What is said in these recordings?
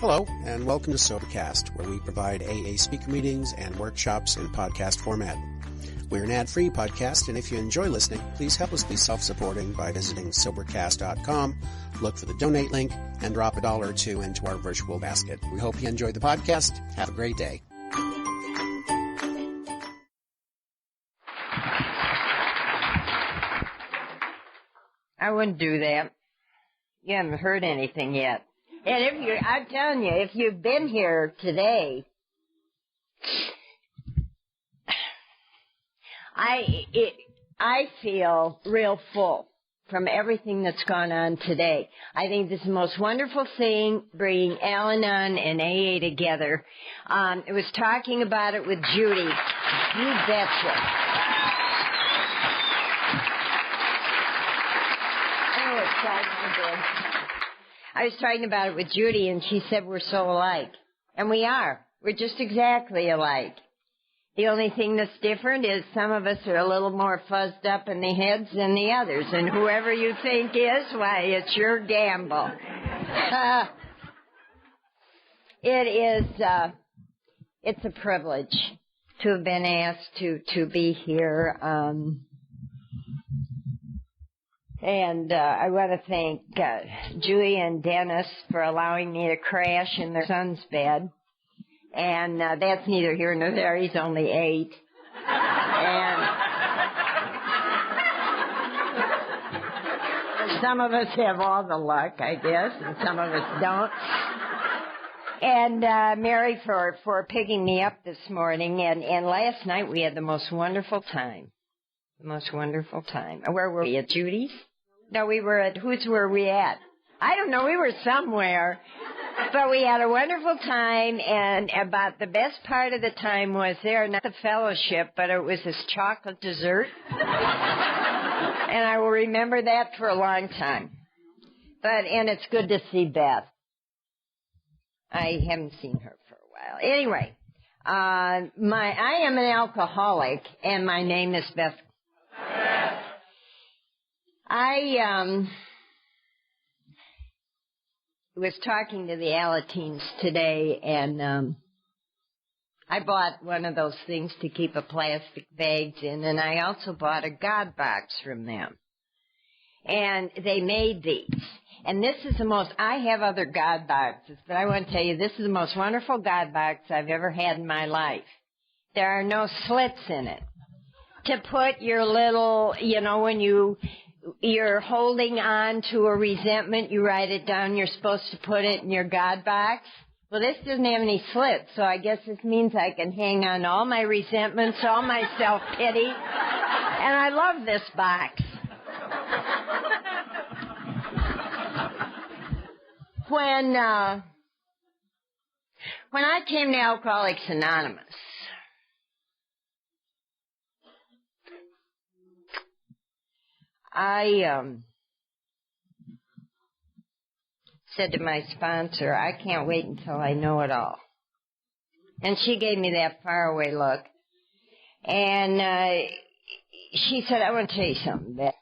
Hello, and welcome to Sobercast, where we provide AA speaker meetings and workshops in podcast format. We're an ad-free podcast, and if you enjoy listening, please help us be self-supporting by visiting Sobercast.com, look for the donate link, and drop $1 or $2 into our virtual basket. We hope you enjoy the podcast. Have a great day. I wouldn't do that. You haven't heard anything yet. And I'm telling you, if you've been here today, I feel real full from everything that's gone on today. I think this is the most wonderful thing, bringing al-anon and AA together. I was talking about it with Judy. You betcha. I was talking about it with Judy, and she said we're so alike. And we are. We're just exactly alike. The only thing that's different is some of us are a little more fuzzed up in the heads than the others. And whoever you think is, why, it's your gamble. It's a privilege to have been asked to be here. And I want to thank Julie and Dennis for allowing me to crash in their son's bed. And that's neither here nor there. He's only 8. And some of us have all the luck, I guess, and some of us don't. And Mary for picking me up this morning. And last night we had the most wonderful time. The most wonderful time. Where were we? At Judy's? No, we were at, whose were we at? I don't know, we were somewhere. But we had a wonderful time, and about the best part of the time was there, not the fellowship, but it was this chocolate dessert. And I will remember that for a long time. And it's good to see Beth. I haven't seen her for a while. Anyway, I am an alcoholic, and my name is Beth. I was talking to the Alateens today, and I bought one of those things to keep a plastic bags in, and I also bought a God box from them. And they made these. And this is I have other God boxes, but I want to tell you, this is the most wonderful God box I've ever had in my life. There are no slits in it. To put your little, when you're holding on to a resentment, you write it down, you're supposed to put it in your God box. Well, this doesn't have any slits, so I guess this means I can hang on all my resentments, all my self-pity, and I love this box. When I came to Alcoholics Anonymous, I said to my sponsor, I can't wait until I know it all. And she gave me that faraway look. And she said, I want to tell you something, Beth.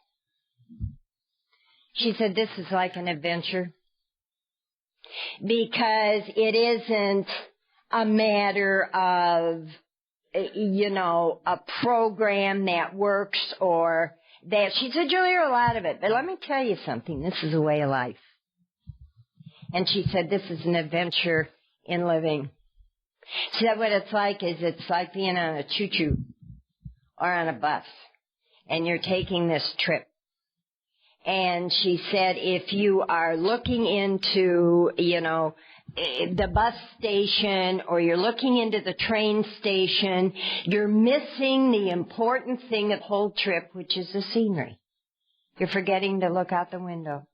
She said, this is like an adventure. Because it isn't a matter of, a program that works or that. She said, you'll hear a lot of it, but let me tell you something. This is a way of life. And she said, this is an adventure in living. She said, what it's like being on a choo-choo or on a bus, and you're taking this trip. And she said, if you are looking into, the bus station or you're looking into the train station, you're missing the important thing of the whole trip, which is the scenery. You're forgetting to look out the window.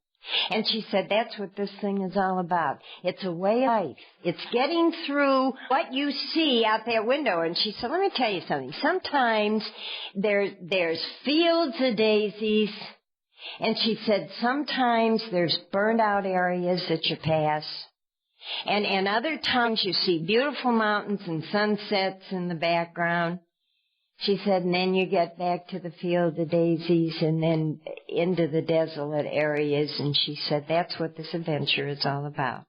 And she said, that's what this thing is all about. It's a way of life. It's getting through what you see out that window. And she said, let me tell you something. Sometimes there's fields of daisies. And she said, sometimes there's burned out areas that you pass. And other times you see beautiful mountains and sunsets in the background. She said, and then you get back to the field of daisies and then into the desolate areas. And she said, that's what this adventure is all about.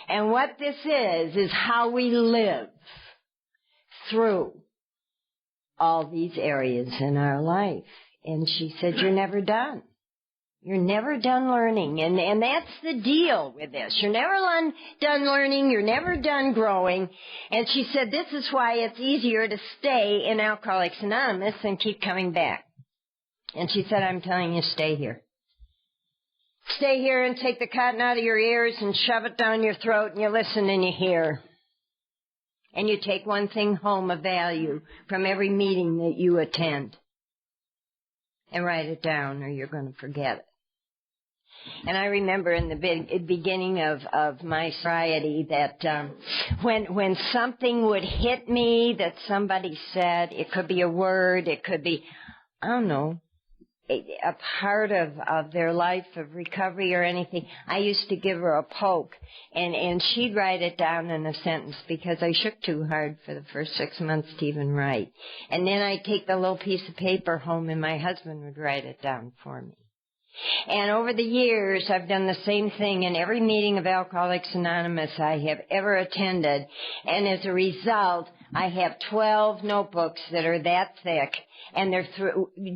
And what this is how we live through all these areas in our life. And she said, you're never done. You're never done learning. And that's the deal with this. You're never done learning. You're never done growing. And she said, this is why it's easier to stay in Alcoholics Anonymous and keep coming back. And she said, I'm telling you, stay here. Stay here and take the cotton out of your ears and shove it down your throat, and you listen and you hear. And you take one thing home of value from every meeting that you attend. And write it down or you're going to forget it. And I remember in the beginning of my sobriety that when something would hit me that somebody said, it could be a word, it could be, I don't know, a part of their life of recovery or anything, I used to give her a poke, and she'd write it down in a sentence because I shook too hard for the first 6 months to even write. And then I'd take the little piece of paper home, and my husband would write it down for me. And over the years, I've done the same thing in every meeting of Alcoholics Anonymous I have ever attended. And as a result, I have 12 notebooks that are that thick, and they're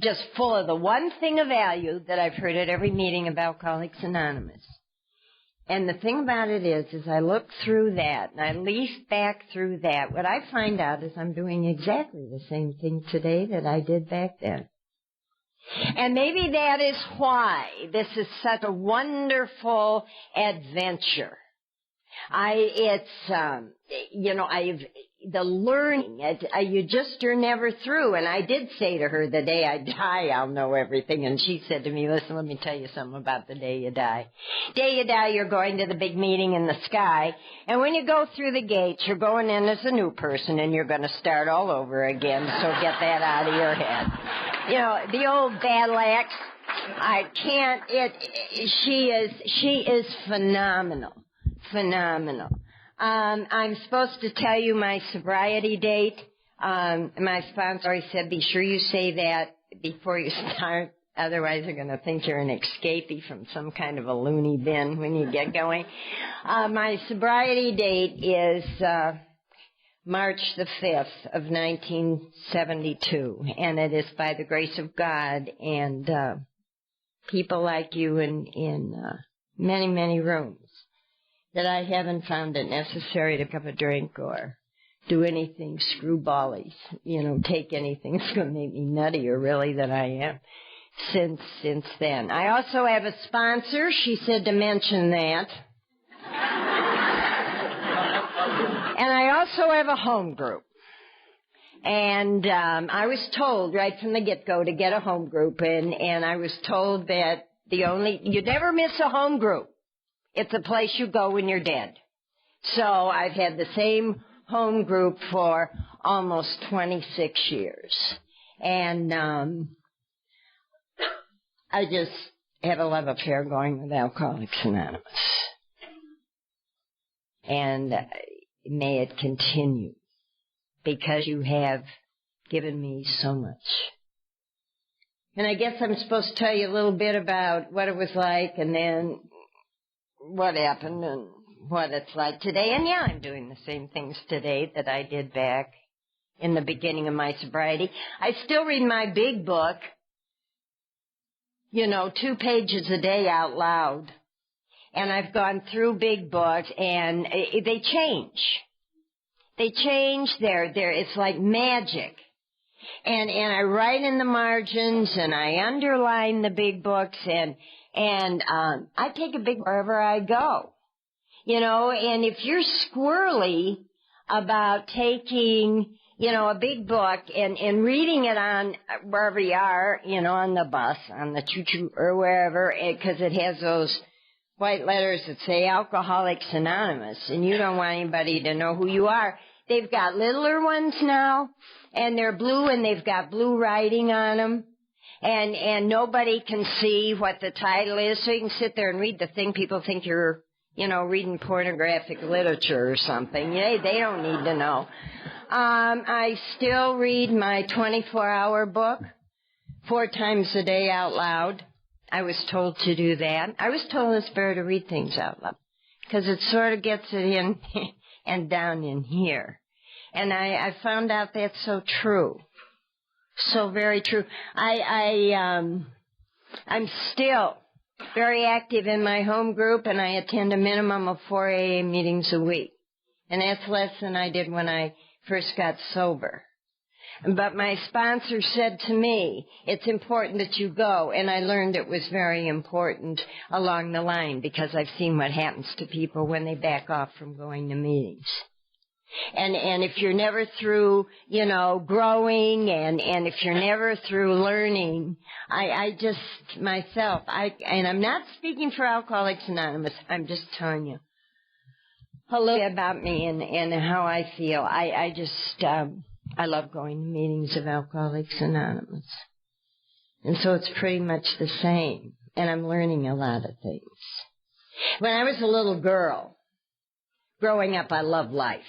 just full of the one thing of value that I've heard at every meeting of Alcoholics Anonymous. And the thing about it is I look through that, and I leaf back through that. What I find out is I'm doing exactly the same thing today that I did back then. And maybe that is why this is such a wonderful adventure. The learning, you're never through. And I did say to her, the day I die, I'll know everything. And she said to me, listen, let me tell you something about the day you die. Day you die, you're going to the big meeting in the sky. And when you go through the gates, you're going in as a new person, and you're going to start all over again. So get that out of your head. You know, the old battle axe, I can't, she is phenomenal. Phenomenal. I'm supposed to tell you my sobriety date. My sponsor always said, be sure you say that before you start. Otherwise, they're going to think you're an escapee from some kind of a loony bin when you get going. My sobriety date is March the 5th of 1972, and it is by the grace of God and people like you in many, many rooms that I haven't found it necessary to have a drink or do anything screwbally, take anything that's going to make me nuttier, really, than I am since then. I also have a sponsor. She said to mention that. And I also have a home group. And I was told right from the get-go to get a home group, and I was told that you never miss a home group. It's a place you go when you're dead. So I've had the same home group for almost 26 years. And I just have a love affair going with Alcoholics Anonymous. And may it continue, because you have given me so much. And I guess I'm supposed to tell you a little bit about what it was like and then what happened and what it's like today. And yeah, I'm doing the same things today that I did back in the beginning of my sobriety. I still read my big book, 2 pages a day out loud. And I've gone through big books, and they change. They change. It's like magic. And I write in the margins, and I underline the big books, and I take a big wherever I go. And if you're squirrely about taking, a big book and reading it on wherever you are, on the bus, on the choo-choo, or wherever, because it has those white letters that say Alcoholics Anonymous, and you don't want anybody to know who you are. They've got littler ones now, and they're blue, and they've got blue writing on them, and nobody can see what the title is, so you can sit there and read the thing. People think you're, reading pornographic literature or something. They don't need to know. I still read my 24-hour book 4 times a day out loud. I was told to do that. I was told it's better to read things out loud because it sort of gets it in and down in here. And I found out that's so true. So very true. I'm still very active in my home group, and I attend a minimum of 4 AA meetings a week. And that's less than I did when I first got sober. But my sponsor said to me, it's important that you go, and I learned it was very important along the line because I've seen what happens to people when they back off from going to meetings. And if you're never through, growing, and if you're never through learning, I just, myself, and I'm not speaking for Alcoholics Anonymous, I'm just telling you a little about me and how I feel. I love going to meetings of Alcoholics Anonymous. And so it's pretty much the same. And I'm learning a lot of things. When I was a little girl, growing up, I loved life.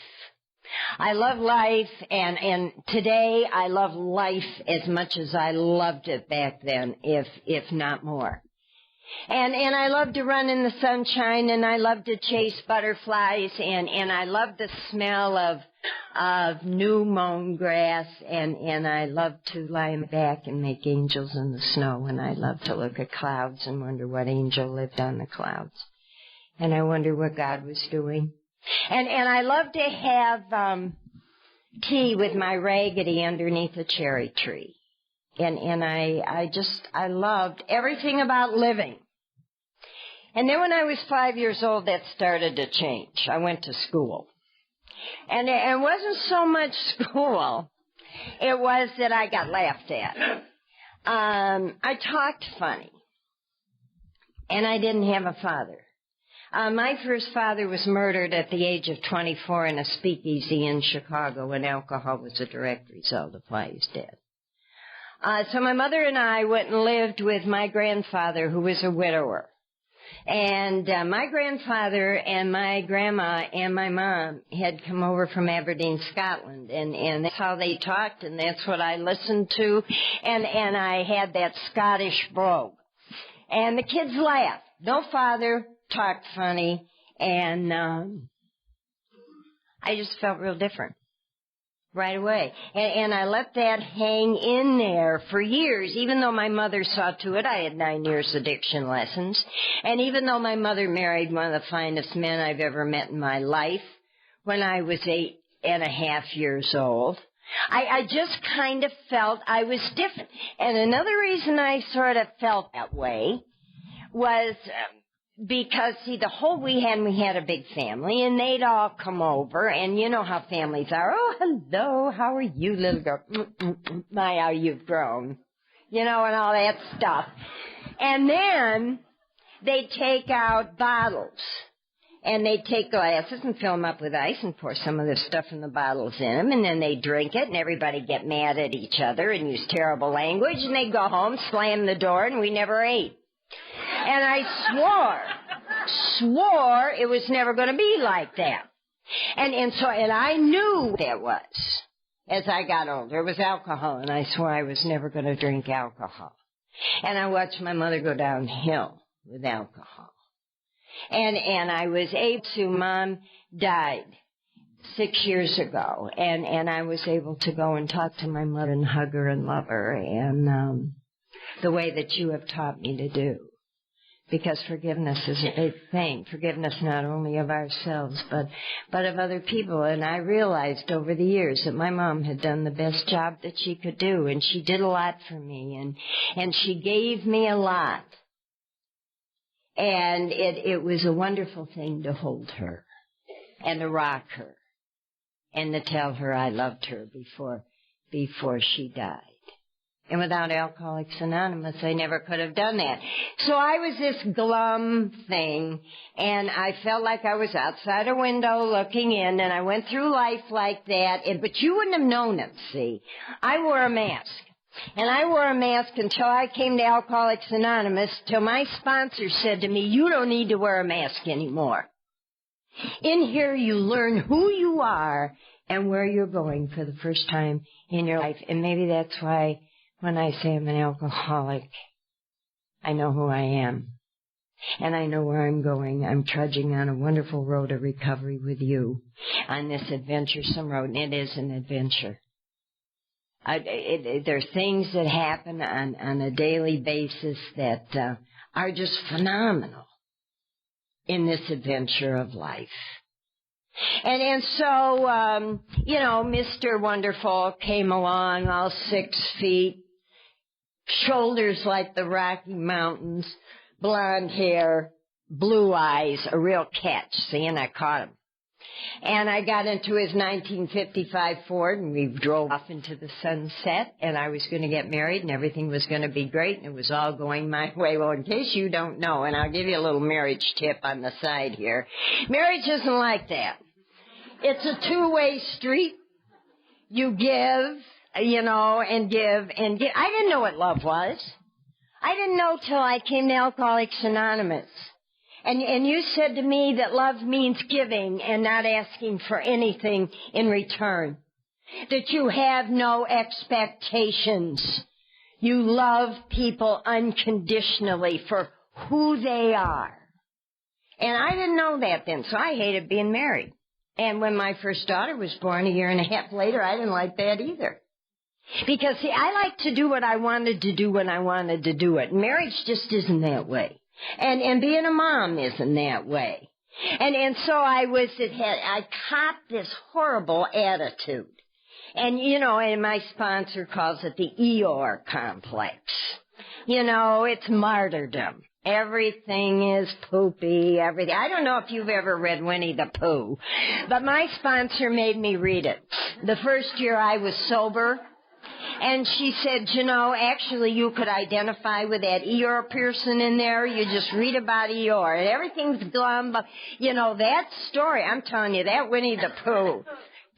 I love life, and today I love life as much as I loved it back then, if not more. And I love to run in the sunshine, and I love to chase butterflies, and I love the smell of new mown grass, and I love to lie in the back and make angels in the snow, and I love to look at clouds and wonder what angel lived on the clouds. And I wonder what God was doing. And I love to have tea with my raggedy underneath a cherry tree. And I loved everything about living. And then when I was 5 years old, that started to change. I went to school. And it wasn't so much school. It was that I got laughed at. I talked funny. And I didn't have a father. My first father was murdered at the age of 24 in a speakeasy in Chicago, and alcohol was a direct result of why he's dead. So my mother and I went and lived with my grandfather, who was a widower. And my grandfather and my grandma and my mom had come over from Aberdeen, Scotland, and that's how they talked, and that's what I listened to, and I had that Scottish brogue. And the kids laughed. No father, talked funny, and I just felt real different right away. And I let that hang in there for years, even though my mother saw to it. I had 9 years addiction lessons. And even though my mother married one of the finest men I've ever met in my life when I was 8.5 years old, I just kind of felt I was different. And another reason I sort of felt that way was because, see, we had a big family, and they'd all come over, and you know how families are. Oh, hello, how are you, little girl? My, how you've grown. And all that stuff. And then they'd take out bottles, and they'd take glasses and fill them up with ice and pour some of the stuff in the bottles in them, and then they'd drink it, and everybody'd get mad at each other and use terrible language, and they'd go home, slam the door, and we never ate. And I swore it was never going to be like that. And I knew that was as I got older. It was alcohol, and I swore I was never going to drink alcohol. And I watched my mother go downhill with alcohol. And I was able to, Mom died 6 years ago, and I was able to go and talk to my mother and hug her and love her, and the way that you have taught me to do. Because forgiveness is a big thing. Forgiveness not only of ourselves, but of other people. And I realized over the years that my mom had done the best job that she could do, and she did a lot for me, and she gave me a lot. And it was a wonderful thing to hold her and to rock her and to tell her I loved her before she died. And without Alcoholics Anonymous, I never could have done that. So I was this glum thing, and I felt like I was outside a window looking in, and I went through life like that. But you wouldn't have known it, see. I wore a mask. And I wore a mask until I came to Alcoholics Anonymous, till my sponsor said to me, you don't need to wear a mask anymore. In here you learn who you are and where you're going for the first time in your life. And maybe that's why when I say I'm an alcoholic, I know who I am. And I know where I'm going. I'm trudging on a wonderful road of recovery with you on this adventuresome road, and it is an adventure. There are things that happen on a daily basis that are just phenomenal in this adventure of life. And so, Mr. Wonderful came along, all 6 feet, shoulders like the Rocky Mountains, blonde hair, blue eyes, a real catch, see, and I caught him. And I got into his 1955 Ford, and we drove off into the sunset, and I was going to get married, and everything was going to be great, and it was all going my way. Well, in case you don't know, and I'll give you a little marriage tip on the side here, marriage isn't like that. It's a two-way street. You give, and give and give. I didn't know what love was. I didn't know till I came to Alcoholics Anonymous. And you said to me that love means giving and not asking for anything in return. That you have no expectations. You love people unconditionally for who they are. And I didn't know that then, so I hated being married. And when my first daughter was born a year and a half later, I didn't like that either. Because, see, I like to do what I wanted to do when I wanted to do it. Marriage just isn't that way. And being a mom isn't that way. And so I copped this horrible attitude. And, and my sponsor calls it the Eeyore complex. It's martyrdom. Everything is poopy, everything. I don't know if you've ever read Winnie the Pooh, but my sponsor made me read it. The first year I was sober, and she said, actually you could identify with that Eeyore person in there. You just read about Eeyore, and everything's glum, but, that story, I'm telling you, that Winnie the Pooh,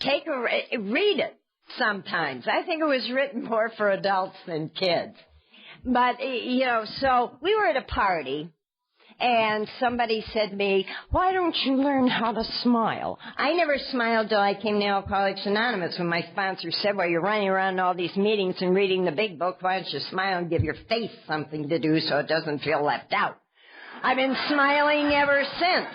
read it sometimes. I think it was written more for adults than kids. But, so we were at a party, and somebody said to me, why don't you learn how to smile? I never smiled till I came to Alcoholics Anonymous when my sponsor said, well, you're running around all these meetings and reading the big book. Why don't you smile and give your face something to do so it doesn't feel left out? I've been smiling ever since.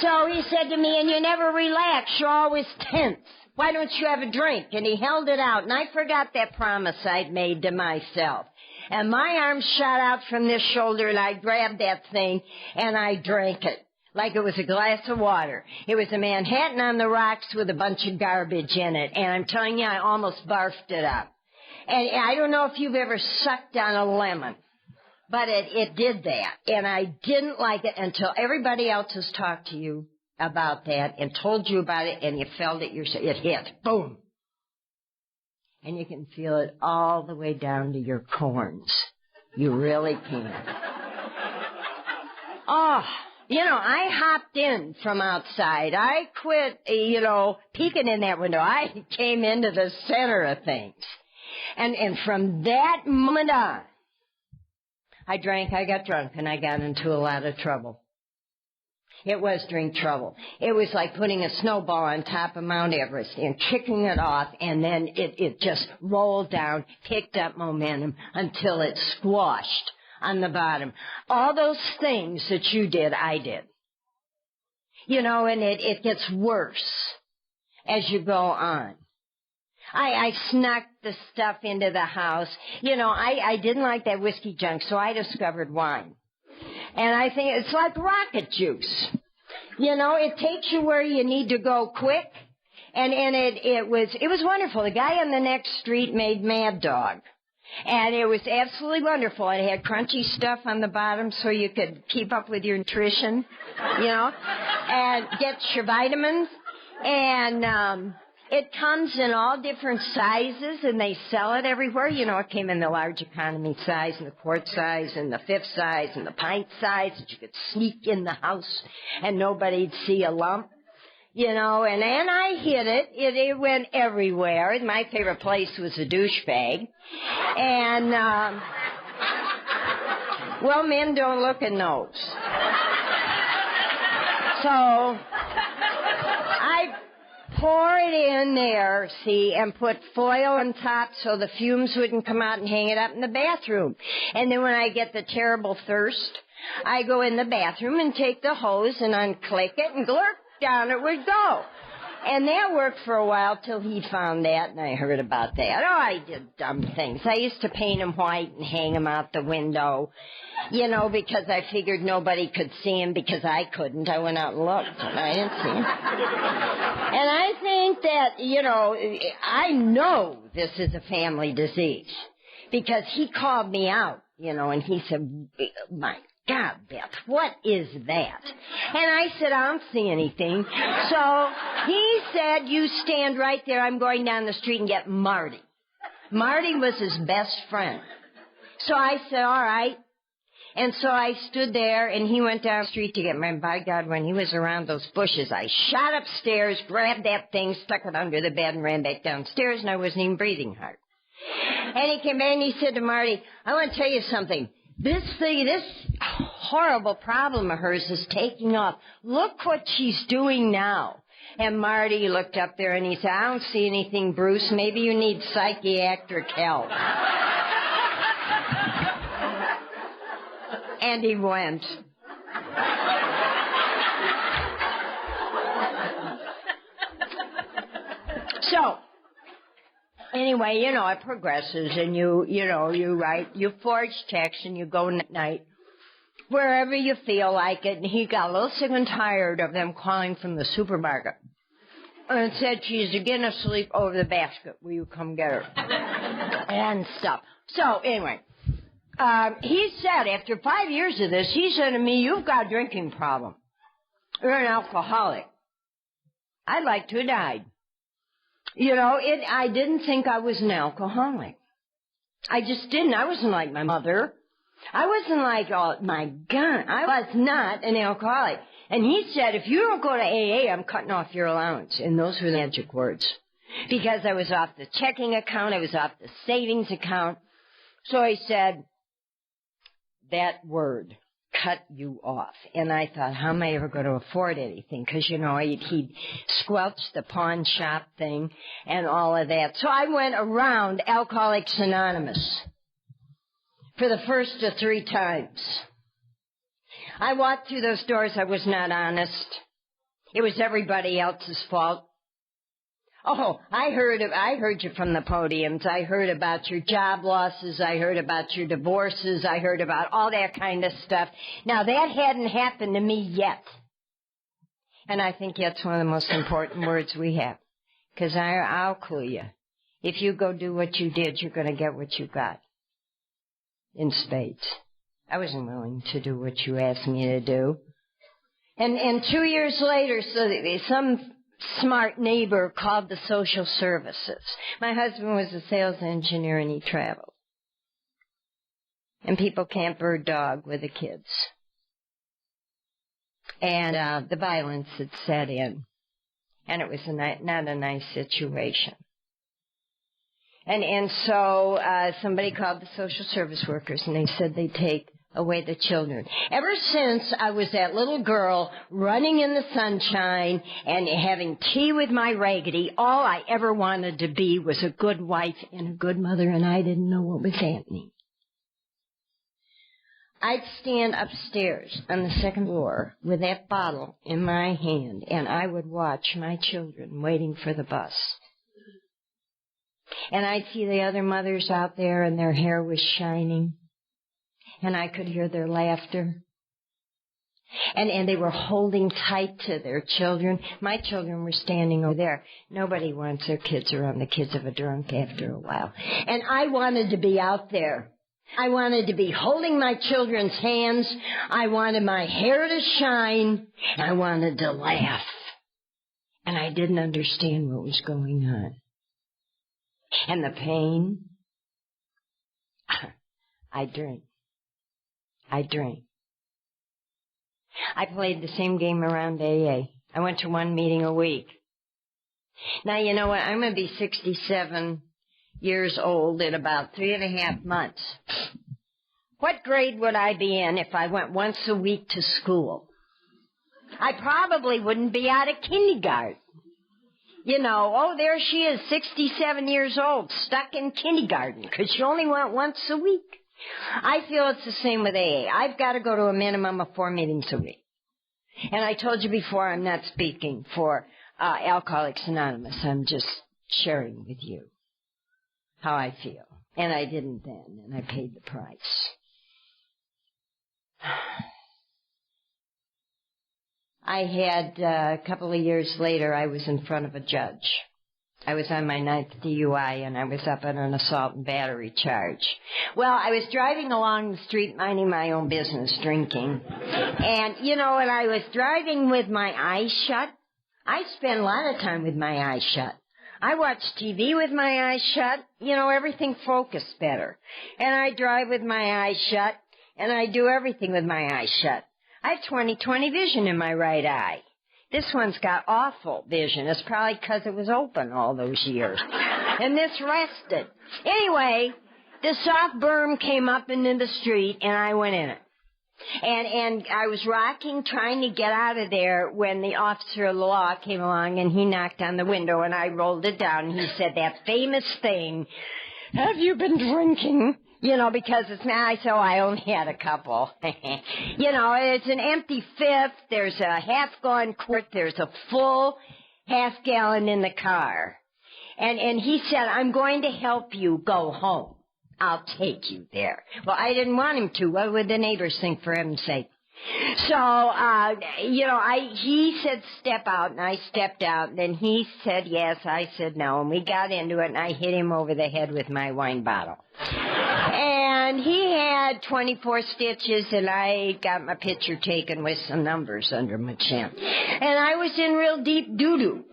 So he said to me, and you never relax, you're always tense. Why don't you have a drink? And he held it out, and I forgot that promise I'd made to myself. And my arm shot out from this shoulder, and I grabbed that thing, and I drank it like it was a glass of water. It was a Manhattan on the rocks with a bunch of garbage in it, and I'm telling you, I almost barfed it up. And I don't know if you've ever sucked on a lemon. But it did that, and I didn't like it until everybody else has talked to you about that and told you about it, and you felt it yourself. It hit. Boom. And you can feel it all the way down to your corns. You really can. Oh, I hopped in from outside. I quit, peeking in that window. I came into the center of things. And from that moment on, I drank, I got drunk, and I got into a lot of trouble. It was drink trouble. It was like putting a snowball on top of Mount Everest and kicking it off, and then it just rolled down, picked up momentum until it squashed on the bottom. All those things that you did, I did. And it gets worse as you go on. I snuck the stuff into the house. I didn't like that whiskey junk, so I discovered wine. And I think it's like rocket juice. It takes you where you need to go quick. And it was wonderful. The guy on the next street made Mad Dog. And it was absolutely wonderful. It had crunchy stuff on the bottom so you could keep up with your nutrition, and get your vitamins. And, it comes in all different sizes, and they sell it everywhere. It came in the large economy size, and the quart size, and the fifth size, and the pint size that you could sneak in the house, and nobody'd see a lump. And I hid it. It went everywhere. My favorite place was a douchebag. And, well, men don't look in those. So I pour it in there, see, and put foil on top so the fumes wouldn't come out and hang it up in the bathroom. And then when I get the terrible thirst, I go in the bathroom and take the hose and unclick it and glurp, down it would go. And that worked for a while till he found that, and I heard about that. Oh, I did dumb things. I used to paint him white and hang him out the window, you know, because I figured nobody could see him because I couldn't. I went out and looked, and I didn't see him. And I think that, you know, I know this is a family disease because he called me out, you know, and he said, my God, Beth, what is that? And I said, I don't see anything. So he said, you stand right there. I'm going down the street and get Marty. Marty was his best friend. So I said, all right. And so I stood there, and he went down the street to get me. And by God, when he was around those bushes, I shot upstairs, grabbed that thing, stuck it under the bed, and ran back downstairs, and I wasn't even breathing hard. And he came back, and he said to Marty, I want to tell you something. This horrible problem of hers is taking off. Look what she's doing now. And Marty looked up there and he said, I don't see anything, Bruce. Maybe you need psychiatric help. And he went. So, anyway, you know, it progresses, and you forge checks, and you go at night wherever you feel like it. And he got a little sick and tired of them calling from the supermarket and said, she's again asleep over the basket. Will you come get her? And stuff. So, anyway, he said, after 5 years of this, he said to me, you've got a drinking problem. You're an alcoholic. I'd like to have died. You know, I didn't think I was an alcoholic. I just didn't. I wasn't like my mother. I wasn't like, oh, my God, I was not an alcoholic. And he said, if you don't go to AA, I'm cutting off your allowance. And those were the magic words. Because I was off the checking account, I was off the savings account. So he said, that word, cut you off. And I thought, how am I ever going to afford anything? Because, you know, he'd squelch the pawn shop thing and all of that. So I went around Alcoholics Anonymous for the first of 3 times. I walked through those doors. I was not honest. It was everybody else's fault. Oh, I heard you from the podiums. I heard about your job losses. I heard about your divorces. I heard about all that kind of stuff. Now, that hadn't happened to me yet. And I think that's one of the most important words we have. Because I'll clue you. If you go do what you did, you're going to get what you got. In spades. I wasn't willing to do what you asked me to do. And 2 years later, some smart neighbor called the social services. My husband was a sales engineer and he traveled. And people can't bird dog with the kids. And the violence had set in. And it was not a nice situation. And so somebody called the social service workers and they said they'd take away the children. Ever since I was that little girl running in the sunshine and having tea with my Raggedy, all I ever wanted to be was a good wife and a good mother, and I didn't know what was happening. I'd stand upstairs on the 2nd floor with that bottle in my hand, and I would watch my children waiting for the bus. And I'd see the other mothers out there, and their hair was shining. And I could hear their laughter. And they were holding tight to their children. My children were standing over there. Nobody wants their kids around the kids of a drunk after a while. And I wanted to be out there. I wanted to be holding my children's hands. I wanted my hair to shine. I wanted to laugh. And I didn't understand what was going on. And the pain, I drank. I played the same game around AA. I went to 1 meeting a week. Now, you know what? I'm going to be 67 years old in about 3.5 months. What grade would I be in if I went once a week to school? I probably wouldn't be out of kindergarten. You know, oh, there she is, 67 years old, stuck in kindergarten because she only went once a week. I feel it's the same with AA. I've got to go to a minimum of 4 meetings a week. And I told you before, I'm not speaking for Alcoholics Anonymous. I'm just sharing with you how I feel. And I didn't then, and I paid the price. I had, a couple of years later, I was in front of a judge. I was on my 9th DUI, and I was up on an assault and battery charge. Well, I was driving along the street minding my own business, drinking. And, you know, when I was driving with my eyes shut, I spend a lot of time with my eyes shut. I watch TV with my eyes shut. You know, everything focused better. And I drive with my eyes shut, and I do everything with my eyes shut. I have 20/20 vision in my right eye. This one's got awful vision. It's probably because it was open all those years. And this rested. Anyway, the soft berm came up into the street, and I went in it. And I was rocking, trying to get out of there when the officer of the law came along, and he knocked on the window, and I rolled it down, and he said that famous thing, "Have you been drinking?" You know, because it's now, so I only had a couple. You know, it's an empty fifth, there's a half-gallon quart, there's a full half-gallon in the car. And he said, "I'm going to help you go home. I'll take you there." Well, I didn't want him to. What would the neighbors think, for heaven's sake? So, you know, he said step out, and I stepped out, and then he said yes, I said no, and we got into it, and I hit him over the head with my wine bottle. And he had 24 stitches, and I got my picture taken with some numbers under my chin. And I was in real deep doo-doo,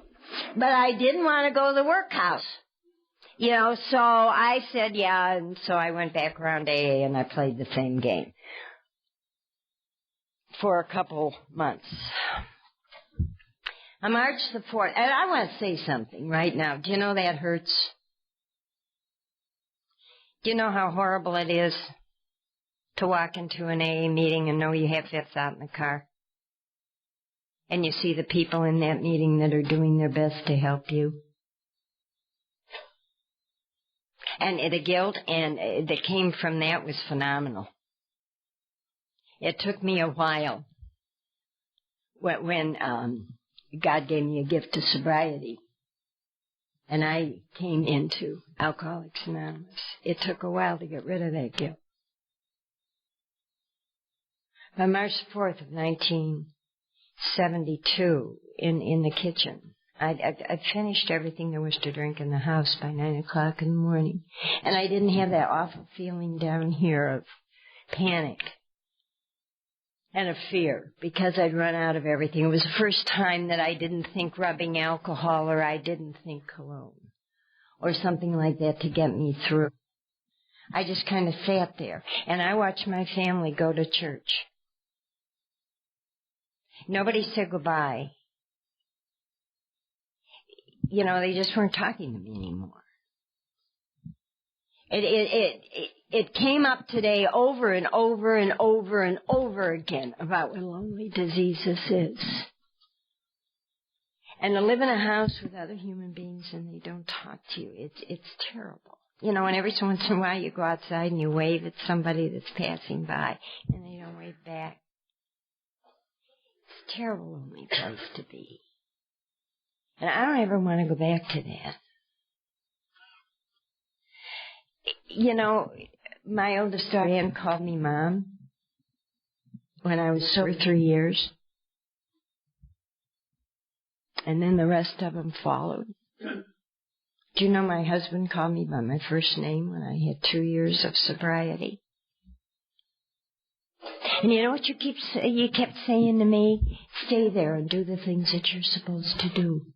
but I didn't want to go to the workhouse. You know, so I said yeah, and so I went back around AA, and I played the same game for a couple months. On March the 4th, and I want to say something right now. Do you know that hurts? Do you know how horrible it is to walk into an AA meeting and know you have fifths out in the car? And you see the people in that meeting that are doing their best to help you? And the guilt that came from that was phenomenal. It took me a while when God gave me a gift of sobriety, and I came into Alcoholics Anonymous. It took a while to get rid of that guilt. By March 4th of 1972, in the kitchen, I'd finished everything there was to drink in the house by 9 o'clock in the morning, and I didn't have that awful feeling down here of panic and of fear, because I'd run out of everything. It was the first time that I didn't think rubbing alcohol, or I didn't think cologne, or something like that to get me through. I just kind of sat there, and I watched my family go to church. Nobody said goodbye. You know, they just weren't talking to me anymore. It came up today over and over and over and over again about what a lonely disease this is. And to live in a house with other human beings and they don't talk to you, it's terrible. You know, and every once in a while you go outside and you wave at somebody that's passing by and they don't wave back. It's a terrible, lonely place to be. And I don't ever want to go back to that. You know, my oldest daughter, Ann, called me Mom when I was sober 3 years. And then the rest of them followed. Do you know my husband called me by my first name when I had 2 years of sobriety? And you know what you kept saying to me? Stay there and do the things that you're supposed to do.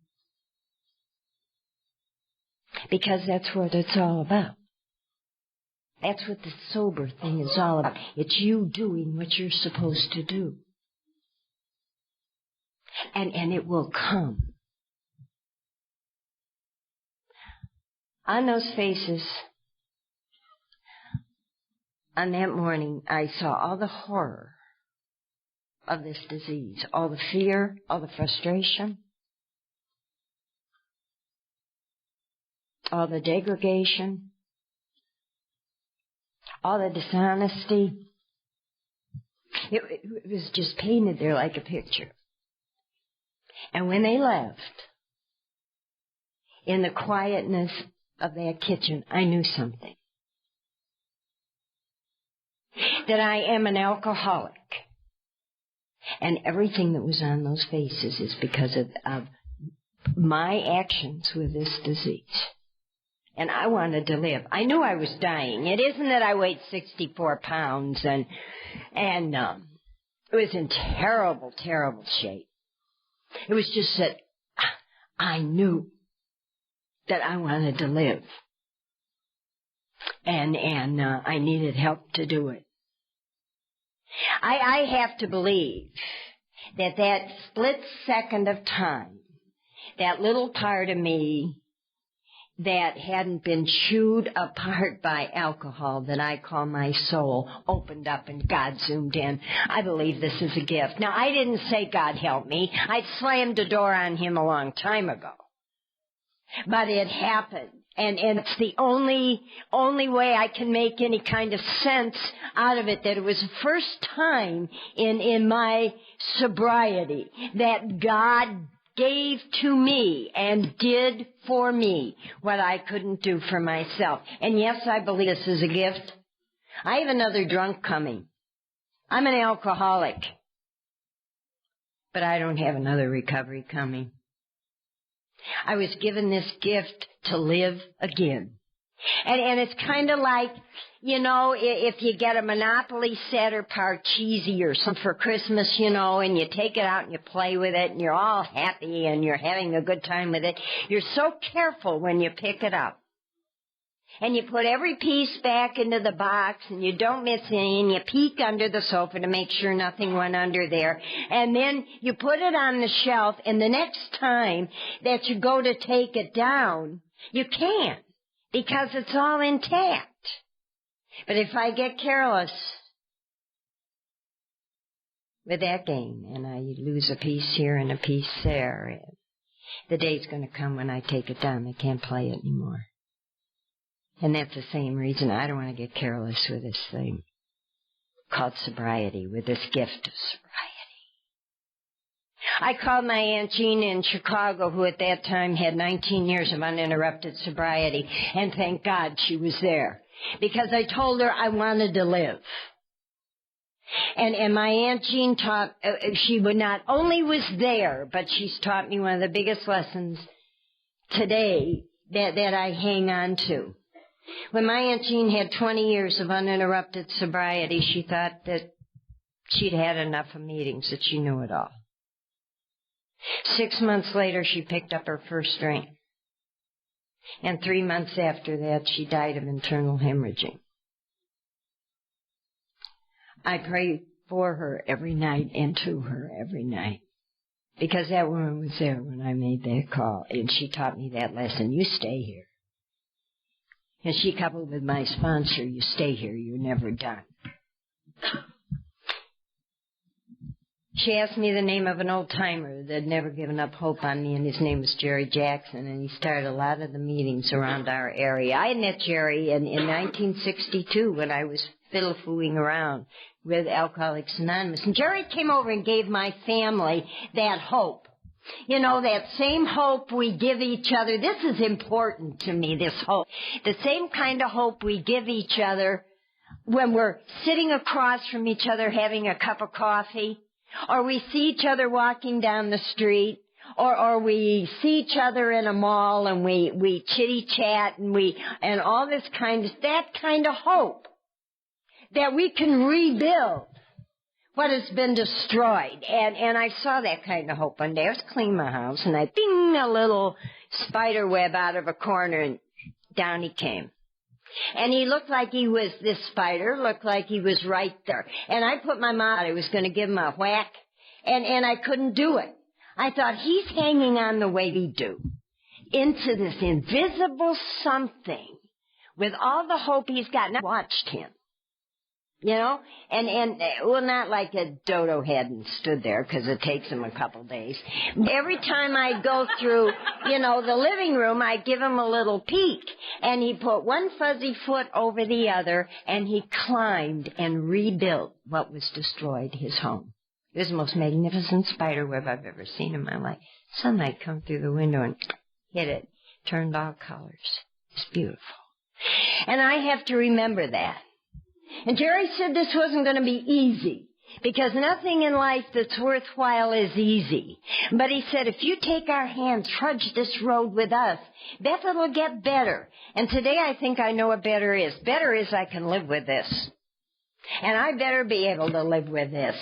Because that's what it's all about. That's what the sober thing is all about. It's you doing what you're supposed to do. And it will come. On those faces, on that morning, I saw all the horror of this disease, all the fear, all the frustration. all the degradation, all the dishonesty. It was just painted there like a picture. And when they left, in the quietness of that kitchen, I knew something. That I am an alcoholic. And everything that was on those faces is because of my actions with this disease. And I wanted to live. I knew I was dying. It isn't that I weighed 64 pounds and it was in terrible, terrible shape. It was just that I knew that I wanted to live. And I needed help to do it. I have to believe that split second of time, that little part of me that hadn't been chewed apart by alcohol that I call my soul opened up and God zoomed in. I believe this is a gift. Now, I didn't say God help me. I'd slammed the door on him a long time ago. But it happened. And it's the only way I can make any kind of sense out of it, that it was the first time in my sobriety that God gave to me and did for me what I couldn't do for myself. And yes, I believe this is a gift. I have another drunk coming. I'm an alcoholic. But I don't have another recovery coming. I was given this gift to live again. And it's kind of like, you know, if you get a Monopoly set or Parcheesi or something for Christmas, you know, and you take it out and you play with it and you're all happy and you're having a good time with it, you're so careful when you pick it up. And you put every piece back into the box and you don't miss any, and you peek under the sofa to make sure nothing went under there. And then you put it on the shelf, and the next time that you go to take it down, you can't, because it's all intact. But if I get careless with that game and I lose a piece here and a piece there, the day's going to come when I take it down. I can't play it anymore. And that's the same reason I don't want to get careless with this thing called sobriety, with this gift of sobriety. I called my Aunt Jean in Chicago, who at that time had 19 years of uninterrupted sobriety, and thank God she was there, because I told her I wanted to live. And my Aunt Jean taught, she would not only was there, but she's taught me one of the biggest lessons today that I hang on to. When my Aunt Jean had 20 years of uninterrupted sobriety, she thought that she'd had enough of meetings, that she knew it all. 6 months later, she picked up her first drink. And 3 months after that, she died of internal hemorrhaging. I pray for her every night and to her every night, because that woman was there when I made that call, and she taught me that lesson. You stay here. And she coupled with my sponsor, you stay here, you're never done. She asked me the name of an old-timer that had never given up hope on me, and his name was Jerry Jackson, and he started a lot of the meetings around our area. I had met Jerry in 1962 when I was fiddle-fooing around with Alcoholics Anonymous. And Jerry came over and gave my family that hope. You know, that same hope we give each other. This is important to me, this hope. The same kind of hope we give each other when we're sitting across from each other having a cup of coffee, or we see each other walking down the street, or we see each other in a mall and we chitty-chat and all this that kind of hope that we can rebuild what has been destroyed. And I saw that kind of hope one day. I was cleaning my house, and I bing a little spider web out of a corner, and down he came. And he looked like this spider looked like he was right there. And I put my mouth, I was going to give him a whack, and I couldn't do it. I thought, he's hanging on the way we do, into this invisible something with all the hope he's got. And I watched him. well, not like a dodo hadn't stood there, because it takes him a couple days. Every time I go through, the living room, I give him a little peek, and he put one fuzzy foot over the other, and he climbed and rebuilt what was destroyed, his home. It was the most magnificent spider web I've ever seen in my life. Sunlight come through the window and hit it, turned all colors. It's beautiful. And I have to remember that. And Jerry said this wasn't going to be easy, because nothing in life that's worthwhile is easy. But he said, if you take our hand, trudge this road with us, Beth, it'll get better. And today I think I know what better is. Better is I can live with this. And I better be able to live with this.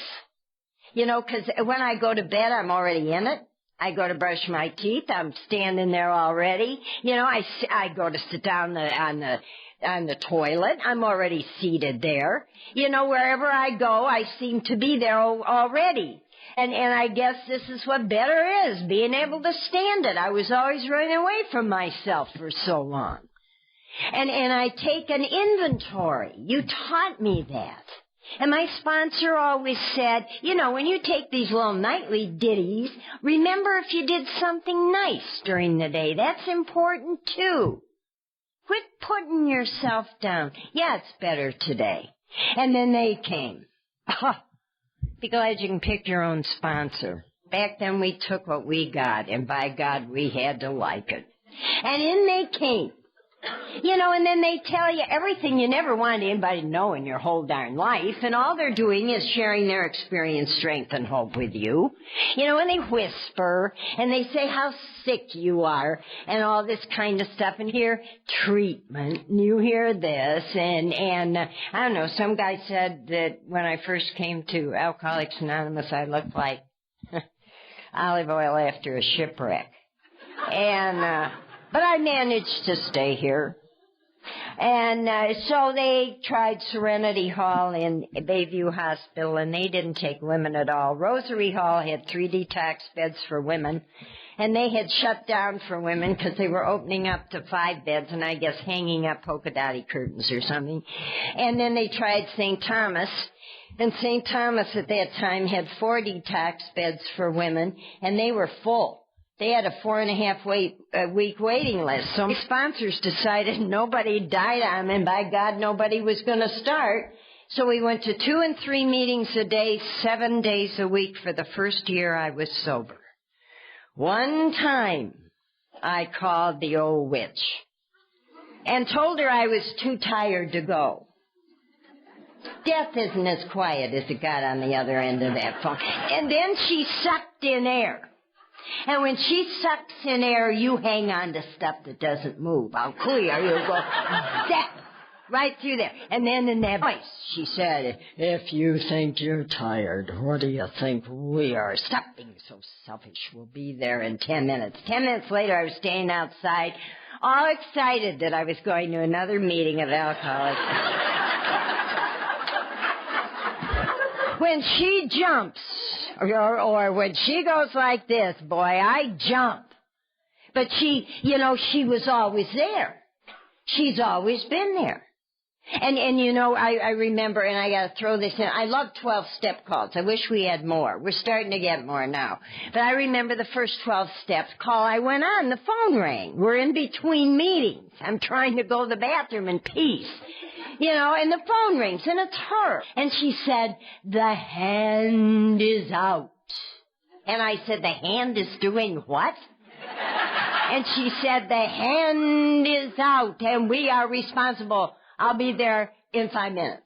Because when I go to bed, I'm already in it. I go to brush my teeth, I'm standing there already. I go to sit down on the toilet, I'm already seated there. Wherever I go, I seem to be there already. And I guess this is what better is, being able to stand it. I was always running away from myself for so long. And I take an inventory. You taught me that. And my sponsor always said, when you take these little nightly ditties, remember if you did something nice during the day. That's important, too. Quit putting yourself down. Yeah, it's better today. And then they came. Be glad you can pick your own sponsor. Back then we took what we got, and by God, we had to like it. And in they came. And then they tell you everything you never wanted anybody to know in your whole darn life, and all they're doing is sharing their experience, strength, and hope with you. And they whisper, and they say how sick you are, and all this kind of stuff, and hear treatment, and you hear this, and I don't know, some guy said that when I first came to Alcoholics Anonymous, I looked like olive oil after a shipwreck. But I managed to stay here. And so they tried Serenity Hall in Bayview Hospital, and they didn't take women at all. Rosary Hall had 3 detox beds for women, and they had shut down for women because they were opening up to 5 beds and I guess hanging up polka dotty curtains or something. And then they tried St. Thomas, and St. Thomas at that time had 4 detox beds for women, and they were full. They had a 4.5-week waiting list. So my sponsors decided nobody died on them, and by God, nobody was going to start. So we went to 2 and 3 meetings a day, 7 days a week for the first year I was sober. One time, I called the old witch and told her I was too tired to go. Death isn't as quiet as it got on the other end of that phone. And then she sucked in air. And when she sucks in air, you hang on to stuff that doesn't move. I'll clear. You go, zap, right through there. And then in that voice, she said, if you think you're tired, what do you think we are? Stop being so selfish. We'll be there in 10 minutes. 10 minutes later, I was standing outside, all excited that I was going to another meeting of alcoholics. When she jumps, or when she goes like this, boy, I jump. But she was always there. She's always been there. And I remember, and I got to throw this in, I love 12-step calls. I wish we had more. We're starting to get more now. But I remember the first 12-step call I went on, the phone rang. We're in between meetings. I'm trying to go to the bathroom in peace. And the phone rings, and it's her. And she said, the hand is out. And I said, the hand is doing what? And she said, the hand is out, and we are responsible. I'll be there in 5 minutes.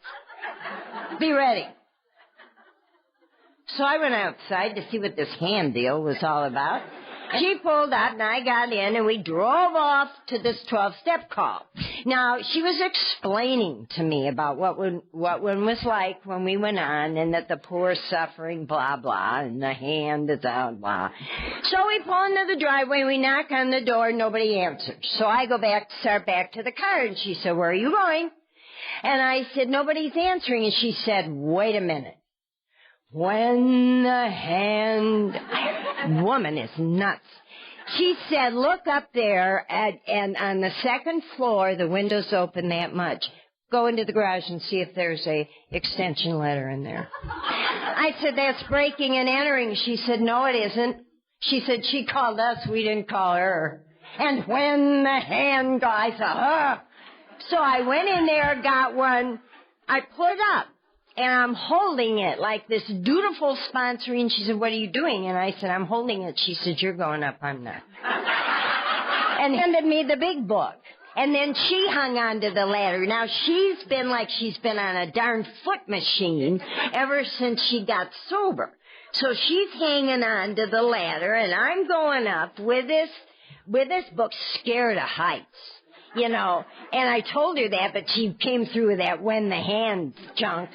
Be ready. So I went outside to see what this hand deal was all about. She pulled up, and I got in, and we drove off to this 12-step call. Now, she was explaining to me about what one was like when we went on, and that the poor suffering, blah, blah, and the hand is out, blah. So we pull into the driveway, we knock on the door, nobody answers. So I start back to the car, and she said, where are you going? And I said, nobody's answering, and she said, wait a minute. When the hand... Woman is nuts. She said, look up there, and on the second floor, the window's open that much. Go into the garage and see if there's a extension letter in there. I said, that's breaking and entering. She said, no, it isn't. She said, she called us, we didn't call her. And when the hand got, I said, huh. So I went in there, got one. I put it up, and I'm holding it like this dutiful sponsor. And she said, what are you doing? And I said, I'm holding it. She said, you're going up, I'm not. And handed me the big book. And then she hung onto the ladder. Now, she's been on a darn foot machine ever since she got sober. So she's hanging on to the ladder, and I'm going up with this book, scared of heights, you know. And I told her that, but she came through with that when the hand junk.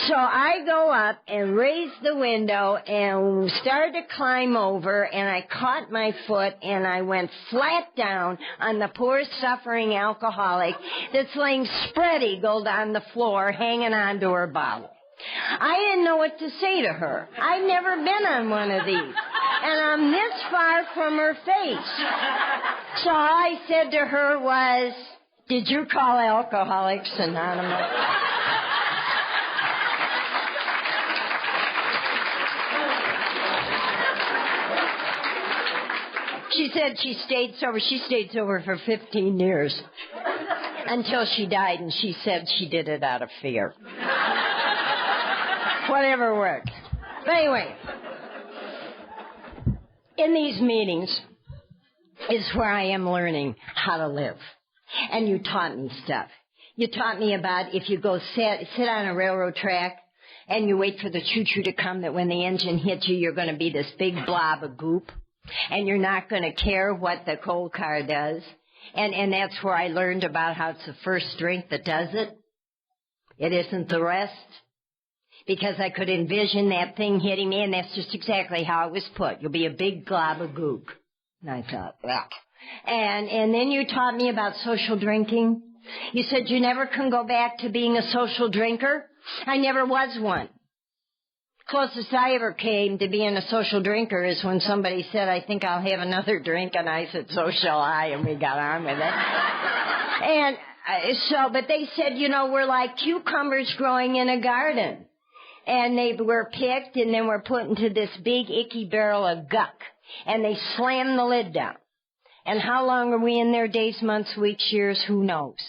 So I go up and raise the window and started to climb over, and I caught my foot, and I went flat down on the poor suffering alcoholic that's laying spread-eagled on the floor hanging on to her bottle. I didn't know what to say to her. I'd never been on one of these. And I'm this far from her face. So all I said to her was, did you call Alcoholics Anonymous? She said she stayed sober. She stayed sober for 15 years. Until she died, and she said she did it out of fear. Whatever worked. But anyway, in these meetings is where I am learning how to live. And you taught me stuff. You taught me about if you go sit on a railroad track and you wait for the choo-choo to come, that when the engine hits you, you're going to be this big blob of goop. And you're not going to care what the coal car does. And that's where I learned about how it's the first drink that does it. It isn't the rest. Because I could envision that thing hitting me, and that's just exactly how it was put. You'll be a big glob of gook. And I thought, well. And then you taught me about social drinking. You said you never can go back to being a social drinker. I never was one. Closest I ever came to being a social drinker is when somebody said, I think I'll have another drink, and I said, so shall I, and we got on with it. But they said, you know, we're like cucumbers growing in a garden. And they were picked and then were put into this big icky barrel of guck. And they slammed the lid down. And how long are we in there? Days, months, weeks, years, who knows?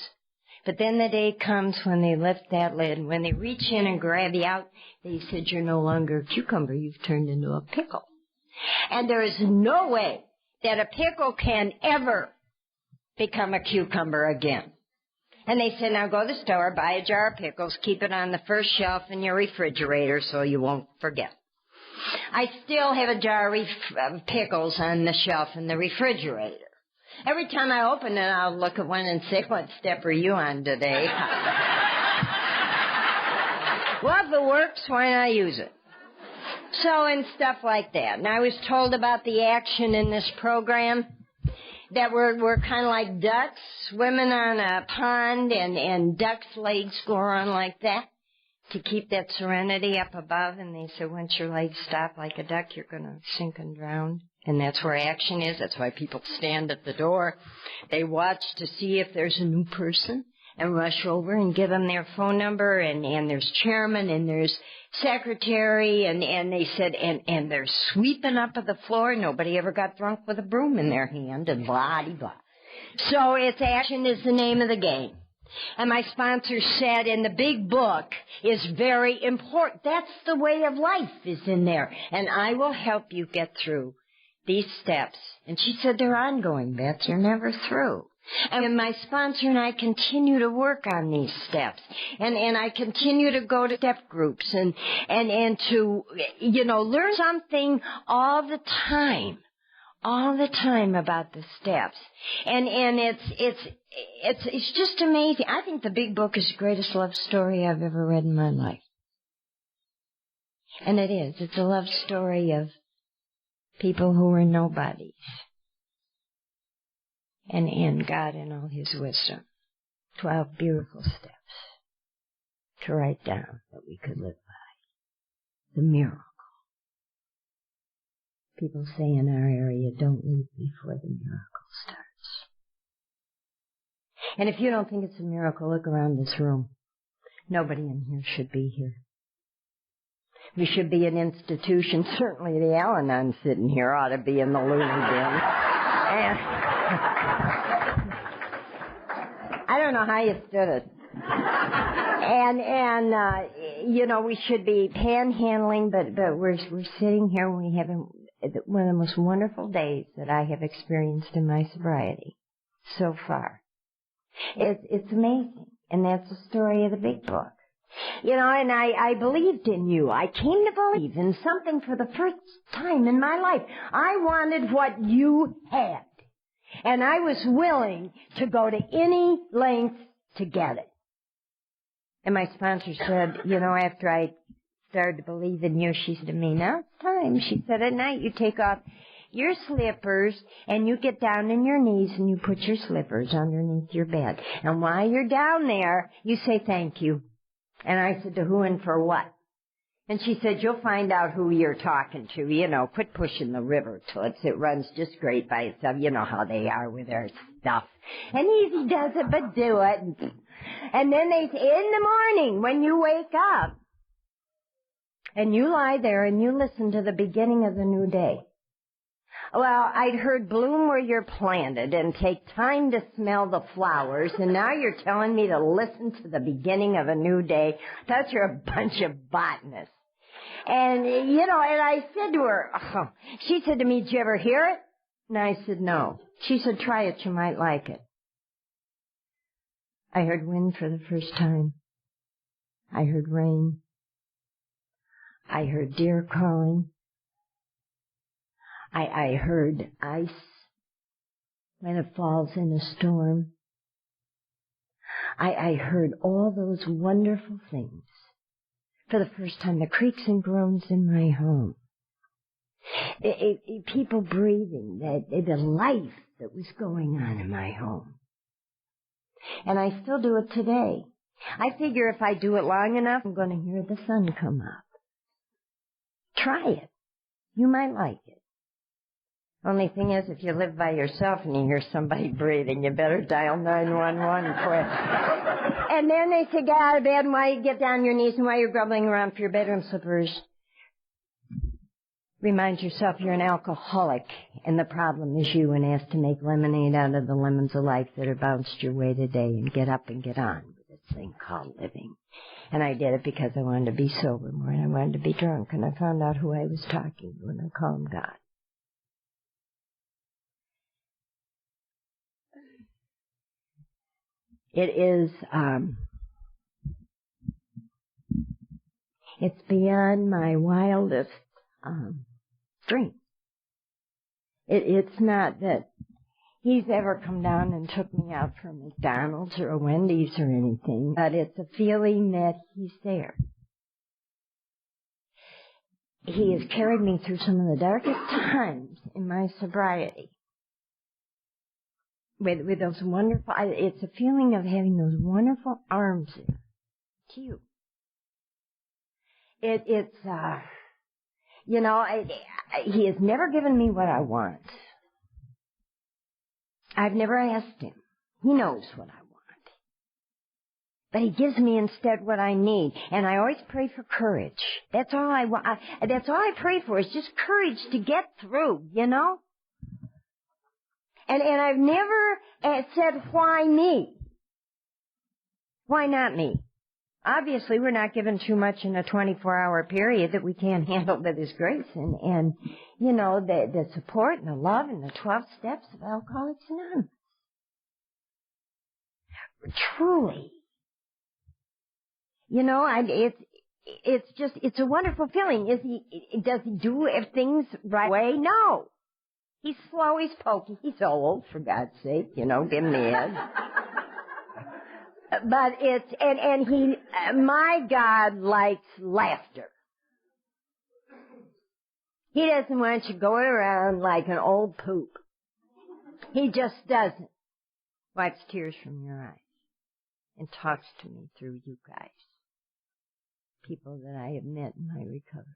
But then the day comes when they lift that lid. And when they reach in and grab you out, they said, you're no longer a cucumber. You've turned into a pickle. And there is no way that a pickle can ever become a cucumber again. And they said, now go to the store, buy a jar of pickles, keep it on the first shelf in your refrigerator so you won't forget. I still have a jar of pickles on the shelf in the refrigerator. Every time I open it, I'll look at one and say, what step are you on today? Well, if it works, why not use it? So, and stuff like that. And I was told about the action in this program. That we're kind of like ducks swimming on a pond, and ducks' legs go on like that to keep that serenity up above. And they said, once your legs stop like a duck, you're going to sink and drown. And that's where action is. That's why people stand at the door. They watch to see if there's a new person and rush over and give them their phone number. And there's chairman and there's secretary, and they said, and they're sweeping up of the floor. Nobody ever got drunk with a broom in their hand, and blah-de-blah. So it's action is the name of the game. And my sponsor said, and the big book is very important. That's the way of life is in there. And I will help you get through these steps. And she said, they're ongoing, Beth. You're never through. And my sponsor and I continue to work on these steps. And I continue to go to step groups and to, you know, learn something all the time about the steps. And it's just amazing. I think the big book is the greatest love story I've ever read in my life. And it is. It's a love story of people who were nobodies. And God in all his wisdom. 12 beautiful steps to write down that we could live by. The miracle. People say in our area, don't leave before the miracle starts. And if you don't think it's a miracle, look around this room. Nobody in here should be here. We should be an institution. Certainly the al-anon sitting here ought to be in the loony bin. And I don't know how you stood it. You know, we should be panhandling, but we're sitting here and we have one of the most wonderful days that I have experienced in my sobriety so far. It's amazing. And that's the story of the big book. You know, and I believed in you. I came to believe in something for the first time in my life. I wanted what you had. And I was willing to go to any length to get it. And my sponsor said, you know, after I started to believe in you, she said to me, now it's time. She said, at night you take off your slippers and you get down on your knees and you put your slippers underneath your bed. And while you're down there, you say thank you. And I said, to who and for what? And she said, you'll find out who you're talking to. You know, quit pushing the river till it runs just great by itself. You know how they are with their stuff. And easy does it, but do it. And then they say, in the morning, when you wake up, and you lie there and you listen to the beginning of the new day. Well, I'd heard bloom where you're planted and take time to smell the flowers, and now you're telling me to listen to the beginning of a new day. Thought you're a bunch of botanists. And, you know, and I said to her, she said to me, did you ever hear it? And I said, no. She said, try it, you might like it. I heard wind for the first time. I heard rain. I heard deer calling. I heard ice when it falls in a storm. I heard all those wonderful things for the first time, the creaks and groans in my home. People breathing, the life that was going on in my home. And I still do it today. I figure if I do it long enough, I'm going to hear the sun come up. Try it. You might like it. Only thing is, if you live by yourself and you hear somebody breathing, you better dial 911 quick. And then they say, get out of bed, and while you get down on your knees and while you're grubbing around for your bedroom slippers, remind yourself you're an alcoholic and the problem is you, and ask to make lemonade out of the lemons of life that have bounced your way today, and get up and get on with this thing called living. And I did it because I wanted to be sober more and I wanted to be drunk, and I found out who I was talking to, and I called him God. It is, it's beyond my wildest dreams. It's not that he's ever come down and took me out for a McDonald's or a Wendy's or anything, but it's a feeling that he's there. He has carried me through some of the darkest times in my sobriety. With those wonderful, it's a feeling of having those wonderful arms there to you. It's you know, he has never given me what I want. I've never asked him. He knows what I want. But he gives me instead what I need. And I always pray for courage. That's all I want. That's all I pray for, is just courage to get through, you know? And I've never said, why me? Why not me? Obviously, we're not given too much in a 24-hour period that we can't handle with His grace. And you know, the support and the love and the 12 steps of Alcoholics Anonymous. Truly. You know, it's a wonderful feeling. Does he do things right away? No. He's slow, he's pokey, he's old, for God's sake, you know, give him the edge. But and he, my God likes laughter. He doesn't want you going around like an old poop. He just doesn't. Wipes tears from your eyes and talks to me through you guys, people that I have met in my recovery.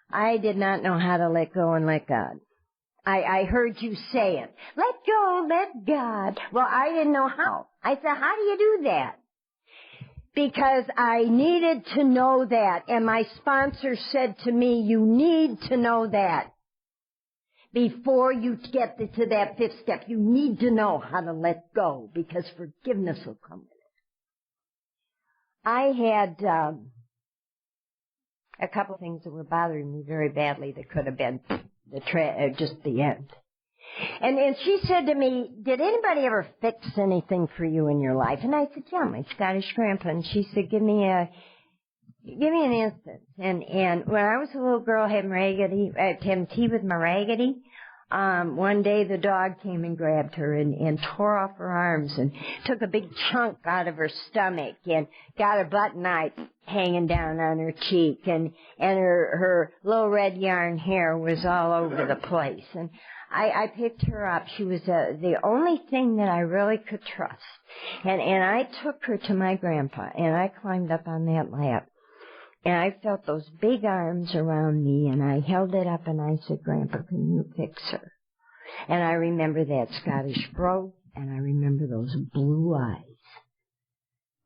I did not know how to let go and let God. I heard you say it. Let go, let God. Well, I didn't know how. I said, how do you do that? Because I needed to know that. And my sponsor said to me, you need to know that. Before you get to that fifth step, you need to know how to let go, because forgiveness will come with it. I had a couple things that were bothering me very badly that could have been just the end. And she said to me, did anybody ever fix anything for you in your life? And I said, yeah, my Scottish grandpa. And she said, give me an instance. And when I was a little girl, having tea with my raggedy, one day the dog came and grabbed her and tore off her arms and took a big chunk out of her stomach and got a butt knife hanging down on her cheek, and her little red yarn hair was all over the place. And I picked her up. She was the only thing that I really could trust. And I took her to my grandpa, and I climbed up on that lap. And I felt those big arms around me, and I held it up, and I said, Grandpa, can you fix her? And I remember that Scottish brogue, and I remember those blue eyes,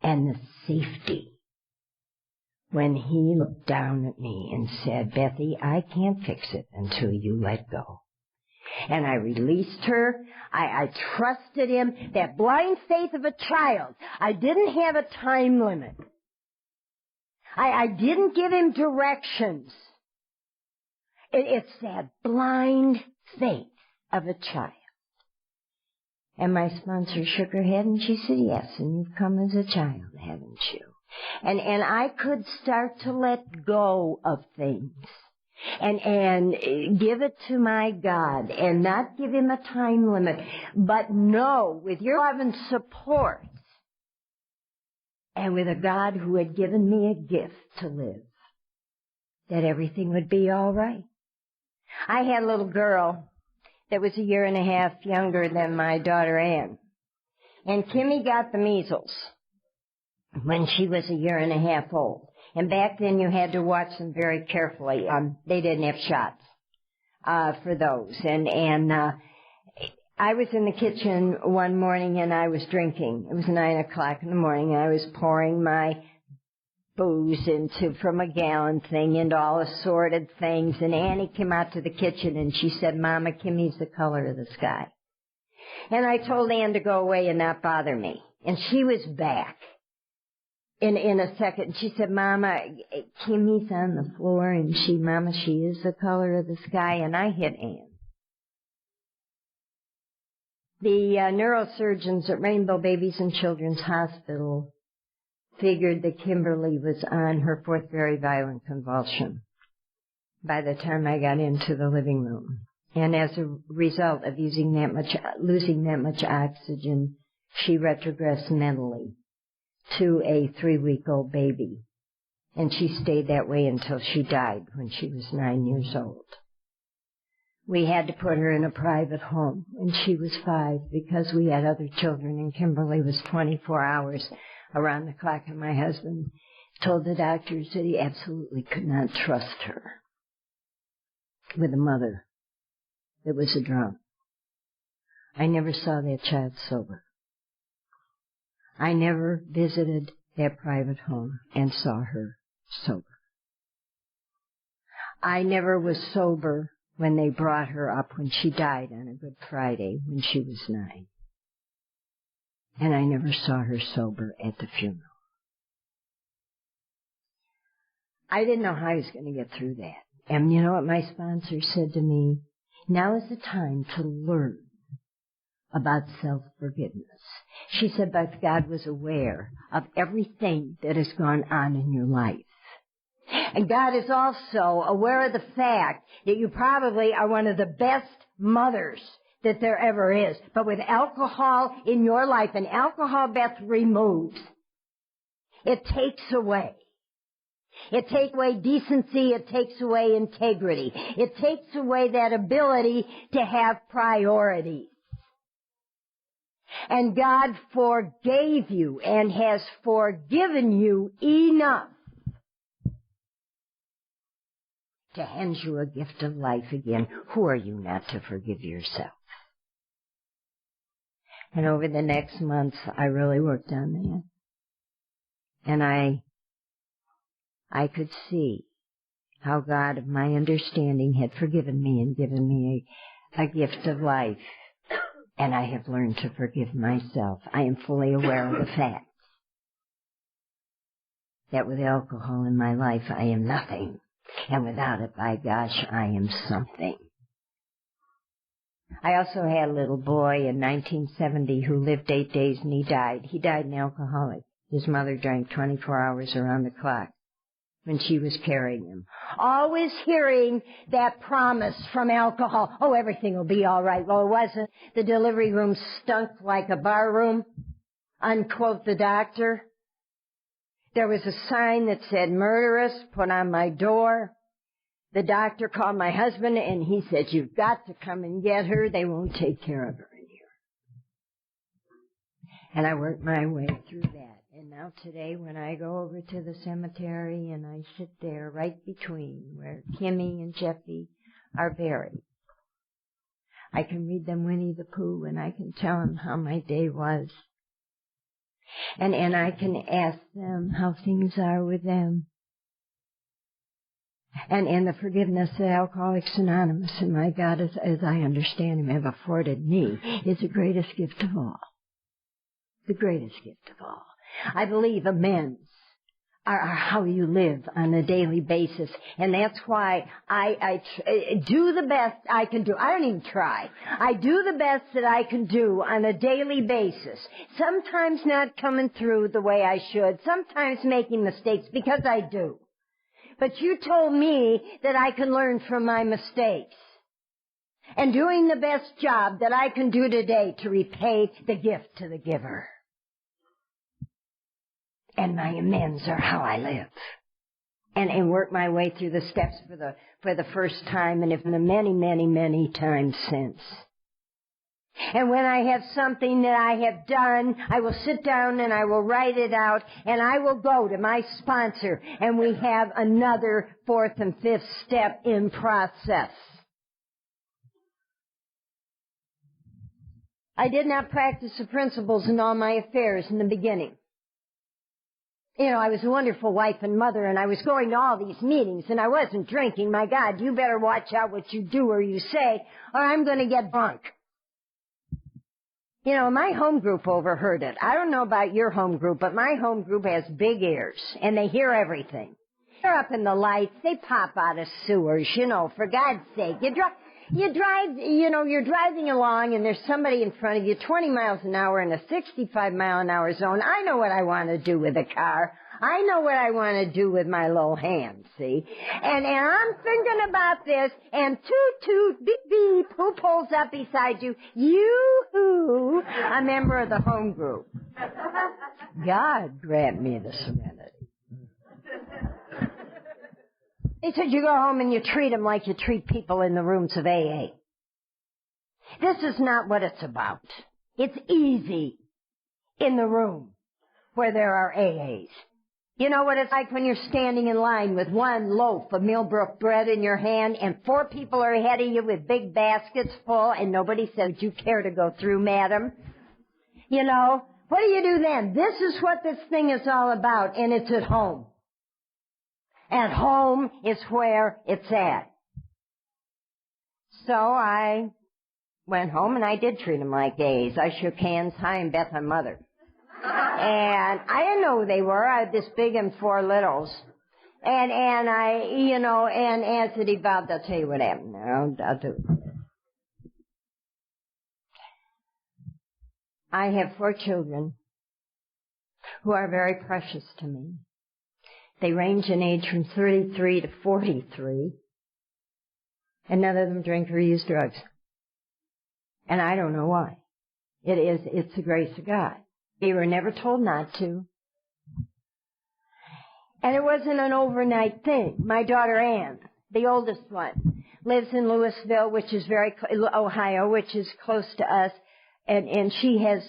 and the safety when he looked down at me and said, Bethy, I can't fix it until you let go. And I released her. I trusted him. That blind faith of a child. I didn't have a time limit. I didn't give him directions. It's that blind faith of a child. And my sponsor shook her head and she said, yes, and you've come as a child, haven't you? And I could start to let go of things and give it to my God and not give him a time limit, but know with your love and support and with a God who had given me a gift to live, that everything would be all right. I had a little girl that was 1.5 years younger than my daughter Ann. And Kimmy got the measles when she was 1.5 years old. And back then you had to watch them very carefully. They didn't have shots for those. And I was in the kitchen one morning and I was drinking. It was 9:00 in the morning, and I was pouring my booze from a gallon thing into all assorted things. And Annie came out to the kitchen and she said, Mama, Kimmy's the color of the sky. And I told Ann to go away and not bother me. And she was back in a second. She said, Mama, Kimmy's on the floor, and Mama, she is the color of the sky. And I hit Ann. The neurosurgeons at Rainbow Babies and Children's Hospital figured that Kimberly was on her 4th very violent convulsion by the time I got into the living room. And as a result of losing that much oxygen, she retrogressed mentally to a 3-week-old baby. And she stayed that way until she died when she was 9 years old. We had to put her in a private home when she was 5 because we had other children, and Kimberly was 24 hours around the clock, and my husband told the doctors that he absolutely could not trust her with a mother that was a drunk. I never saw that child sober. I never visited that private home and saw her sober. I never was sober when they brought her up when she died on a Good Friday when she was 9. And I never saw her sober at the funeral. I didn't know how I was going to get through that. And you know what my sponsor said to me? Now is the time to learn about self-forgiveness. She said, but God was aware of everything that has gone on in your life. And God is also aware of the fact that you probably are one of the best mothers that there ever is. But with alcohol in your life, and alcohol, Beth, removes. It takes away. It takes away decency. It takes away integrity. It takes away that ability to have priorities. And God forgave you and has forgiven you enough to hand you a gift of life again, who are you not to forgive yourself? And over the next months, I really worked on that. And I could see how God of my understanding had forgiven me and given me a gift of life. And I have learned to forgive myself. I am fully aware of the fact that with alcohol in my life, I am nothing. And without it, by gosh, I am something. I also had a little boy in 1970 who lived 8 days and he died. He died an alcoholic. His mother drank 24 hours around the clock when she was carrying him. Always hearing that promise from alcohol, oh, everything will be all right. Well, it wasn't. The delivery room stunk like a bar room, unquote the doctor. There was a sign that said murderess put on my door. The doctor called my husband and he said, you've got to come and get her. They won't take care of her in here. And I worked my way through that. And now today when I go over to the cemetery and I sit there right between where Kimmy and Jeffy are buried, I can read them Winnie the Pooh and I can tell them how my day was. And I can ask them how things are with them. And the forgiveness that Alcoholics Anonymous and my God, as I understand Him, have afforded me is the greatest gift of all. The greatest gift of all. I believe amends are how you live on a daily basis. And that's why I do the best I can do. I don't even try. I do the best that I can do on a daily basis. Sometimes not coming through the way I should. Sometimes making mistakes, because I do. But you told me that I can learn from my mistakes. And doing the best job that I can do today to repay the gift to the giver. And my amends are how I live. And work my way through the steps for the first time and the many, many, many times since. And when I have something that I have done, I will sit down and I will write it out and I will go to my sponsor and we have another fourth and fifth step in process. I did not practice the principles in all my affairs in the beginning. You know, I was a wonderful wife and mother, and I was going to all these meetings, and I wasn't drinking. My God, you better watch out what you do or you say, or I'm going to get drunk. You know, my home group overheard it. I don't know about your home group, but my home group has big ears, and they hear everything. They're up in the lights. They pop out of sewers, you know, for God's sake. You're driving along, and there's somebody in front of you 20 miles an hour in a 65-mile-an-hour zone. I know what I want to do with a car. I know what I want to do with my little hand, see? And I'm thinking about this, and toot-toot, beep-beep, who pulls up beside you? You-hoo, a member of the home group. God grant me the serenity. They said you go home and you treat them like you treat people in the rooms of AA. This is not what it's about. It's easy in the room where there are AAs. You know what it's like when you're standing in line with one loaf of Millbrook bread in your hand and 4 people are ahead of you with big baskets full and nobody says, would you care to go through, madam? You know, what do you do then? This is what this thing is all about, and it's at home. At home is where it's at. So I went home and I did treat them like A's. I shook hands. Hi, I'm Beth, I'm mother. And I didn't know who they were. I had this big and 4 littles. And I, you know, and as it evolved, I'll tell you what happened. I'll do it. I have 4 children who are very precious to me. They range in age from 33 to 43, and none of them drink or use drugs. And I don't know why. It's the grace of God. They were never told not to. And it wasn't an overnight thing. My daughter Ann, the oldest one, lives in Louisville, which is Ohio, which is close to us, and she has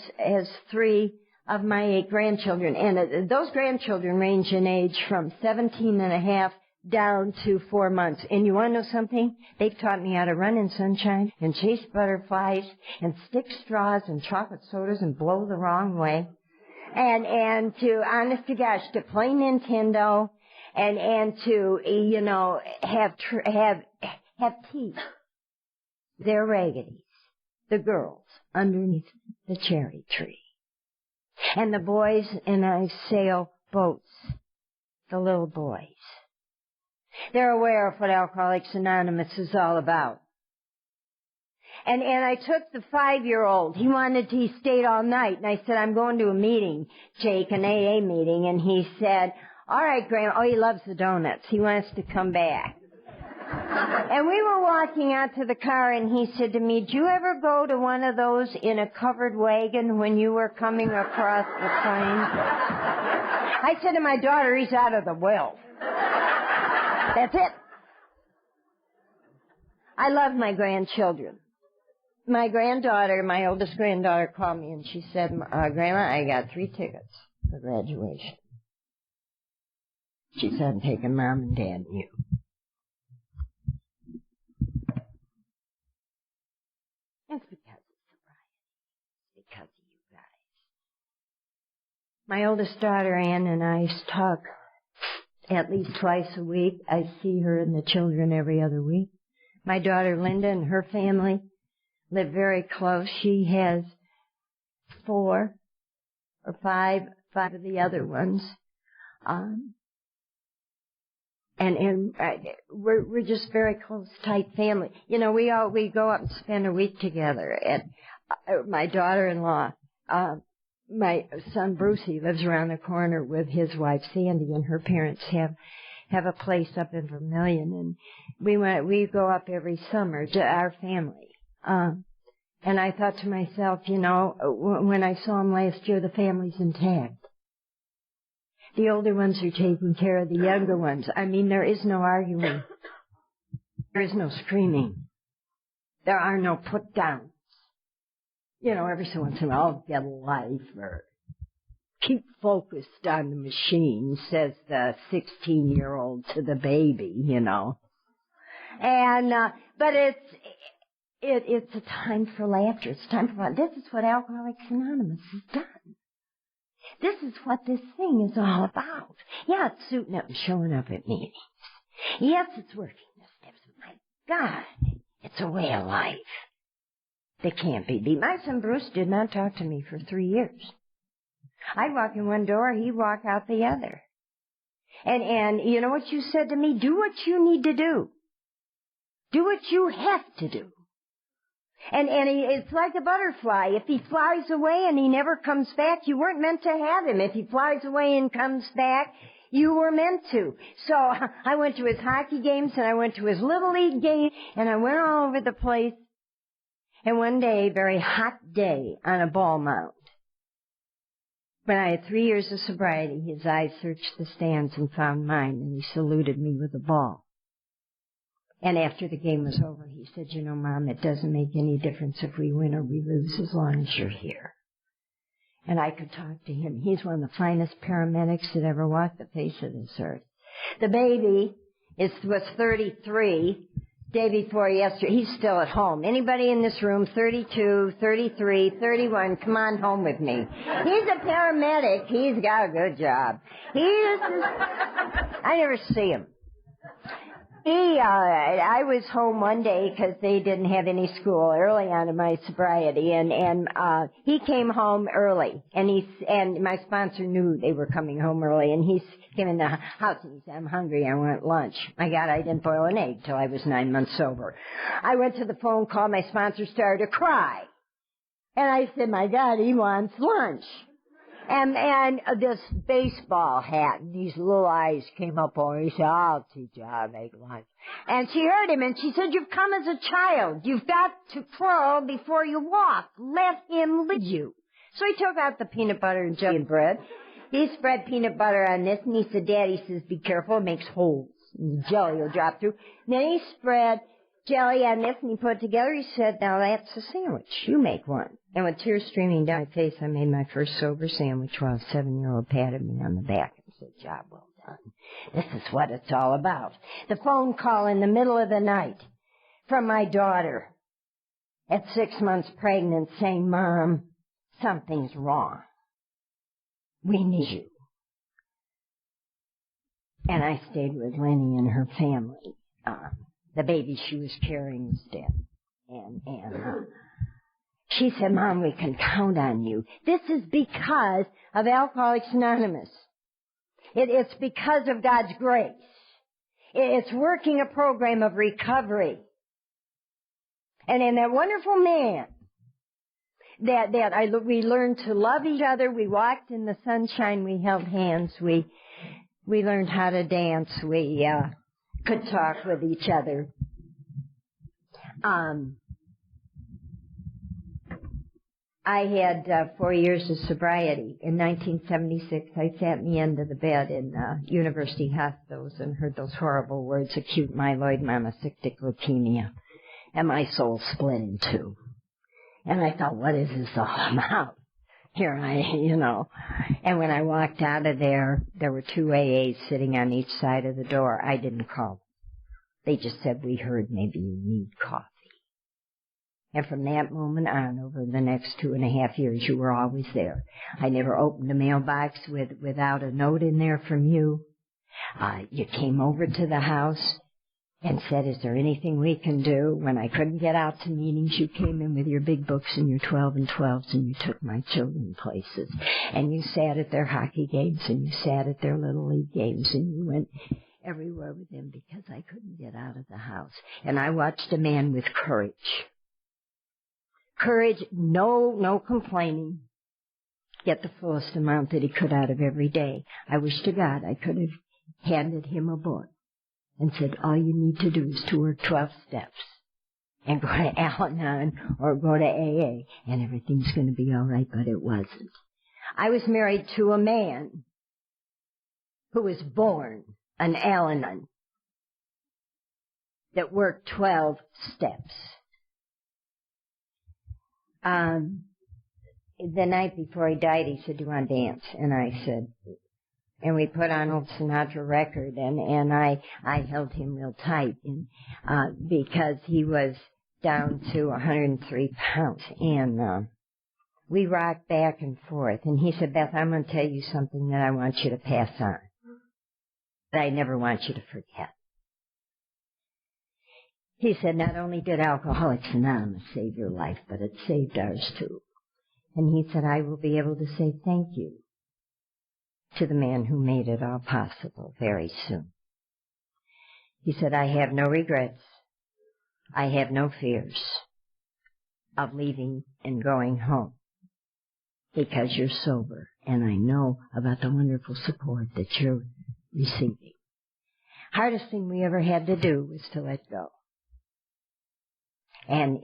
3 of my 8 grandchildren, and those grandchildren range in age from 17 and a half down to 4 months. And you want to know something? They've taught me how to run in sunshine and chase butterflies and stick straws and chocolate sodas and blow the wrong way. And to, honest to gosh, to play Nintendo and to, you know, have tea. They're raggedies, the girls, underneath the cherry tree. And the boys and I sail boats, the little boys. They're aware of what Alcoholics Anonymous is all about. And I took the 5-year-old. He stayed all night. And I said, I'm going to a meeting, Jake, an AA meeting. And he said, all right, Grandma. Oh, he loves the donuts. He wants to come back. And we were walking out to the car, and he said to me, did you ever go to one of those in a covered wagon when you were coming across the plains? I said to my daughter, he's out of the will. That's it. I love my grandchildren. My granddaughter, my oldest granddaughter, called me and she said, Grandma, I got 3 tickets for graduation. She said, I'm taking Mom and Dad and you. It's because of sobriety. It's because of you guys. My oldest daughter, Ann, and I talk at least twice a week. I see her and the children every other week. My daughter, Linda, and her family live very close. She has 4 or 5 of the other ones. And we're just very close, tight family. You know, we go up and spend a week together. And my daughter-in-law, my son Bruce, he lives around the corner with his wife Sandy, and her parents have a place up in Vermilion, and we go up every summer to our family. And I thought to myself, you know, when I saw him last year, the family's intact. The older ones are taking care of the younger ones. I mean, there is no arguing. There is no screaming. There are no put-downs. You know, every so once in a while, get a life or keep focused on the machine, says the 16-year-old to the baby, you know. And, but it's a time for laughter. It's a time for fun. This is what Alcoholics Anonymous has done. This is what this thing is all about. Yeah, it's suiting up and showing up at meetings. Yes, it's working the steps. My God, it's a way of life that can't be beat. My son Bruce did not talk to me for 3 years. I'd walk in one door, he'd walk out the other. And you know what you said to me? Do what you need to do. Do what you have to do. And it's like a butterfly. If he flies away and he never comes back, you weren't meant to have him. If he flies away and comes back, you were meant to. So I went to his hockey games and I went to his Little League game and I went all over the place. And one day, a very hot day on a ball mound, when I had 3 years of sobriety, his eyes searched the stands and found mine, and he saluted me with a ball. And after the game was over, he said, you know, Mom, it doesn't make any difference if we win or we lose as long as you're here. And I could talk to him. He's one of the finest paramedics that ever walked the face of this earth. The baby was 33 day before yesterday. He's still at home. Anybody in this room, 32, 33, 31, come on home with me. He's a paramedic. He's got a good job. I never see him. I was home one day because they didn't have any school early on in my sobriety, and he came home early, and my sponsor knew they were coming home early, and he came in the house and he said, I'm hungry, I want lunch. My God, I didn't boil an egg till I was 9 months sober. I went to the phone call, my sponsor started to cry, and I said, my God, he wants lunch. And this baseball hat, and these little eyes came up on her. He said, I'll teach you how to make lunch. And she heard him, and she said, you've come as a child. You've got to crawl before you walk. Let him lead you. So he took out the peanut butter and jelly and bread. He spread peanut butter on this, and he said, Daddy says, be careful, it makes holes. And the jelly will drop through. And then he spread jelly on this, and he put it together. He said, now that's a sandwich. You make one. And with tears streaming down my face, I made my first sober sandwich while a 7-year-old patted me on the back and said, job well done. son. This is what it's all about. The phone call in the middle of the night from my daughter at 6 months pregnant saying, Mom, something's wrong. We need you. And I stayed with Lenny and her family. The baby she was carrying was dead. And she said, Mom, we can count on you. This is because of Alcoholics Anonymous. It's because of God's grace. It's working a program of recovery. And in that wonderful man, we learned to love each other. We walked in the sunshine. We held hands. We learned how to dance. We could talk with each other. I had 4 years of sobriety. In 1976, I sat in the end of the bed in university hospitals and heard those horrible words, acute myeloid monocytic leukemia. And my soul split in two. And I thought, what is this all about? Here And when I walked out of there were 2 AAs sitting on each side of the door. I didn't call. They just said, we heard maybe you need coffee. And from that moment on, over the next 2.5 years, you were always there. I never opened a mailbox without a note in there from you. You came over to the house and said, is there anything we can do? When I couldn't get out to meetings, you came in with your big books and your 12 and 12s, and you took my children places. And you sat at their hockey games, and you sat at their Little League games, and you went everywhere with them because I couldn't get out of the house. And I watched a man with courage. Courage, no complaining. Get the fullest amount that he could out of every day. I wish to God I could have handed him a book and said, all you need to do is to work 12 steps and go to Al-Anon or go to AA and everything's going to be all right, but it wasn't. I was married to a man who was born an Al-Anon that worked 12 steps. The night before he died, he said, do you want to dance? And I said, and we put on old Sinatra record, and I held him real tight, because he was down to 103 pounds, and we rocked back and forth, and he said, Beth, I'm going to tell you something that I want you to pass on, that I never want you to forget. He said, not only did Alcoholics Anonymous save your life, but it saved ours too. And he said, I will be able to say thank you to the man who made it all possible very soon. He said, I have no regrets. I have no fears of leaving and going home because you're sober, and I know about the wonderful support that you're receiving. Hardest thing we ever had to do was to let go. And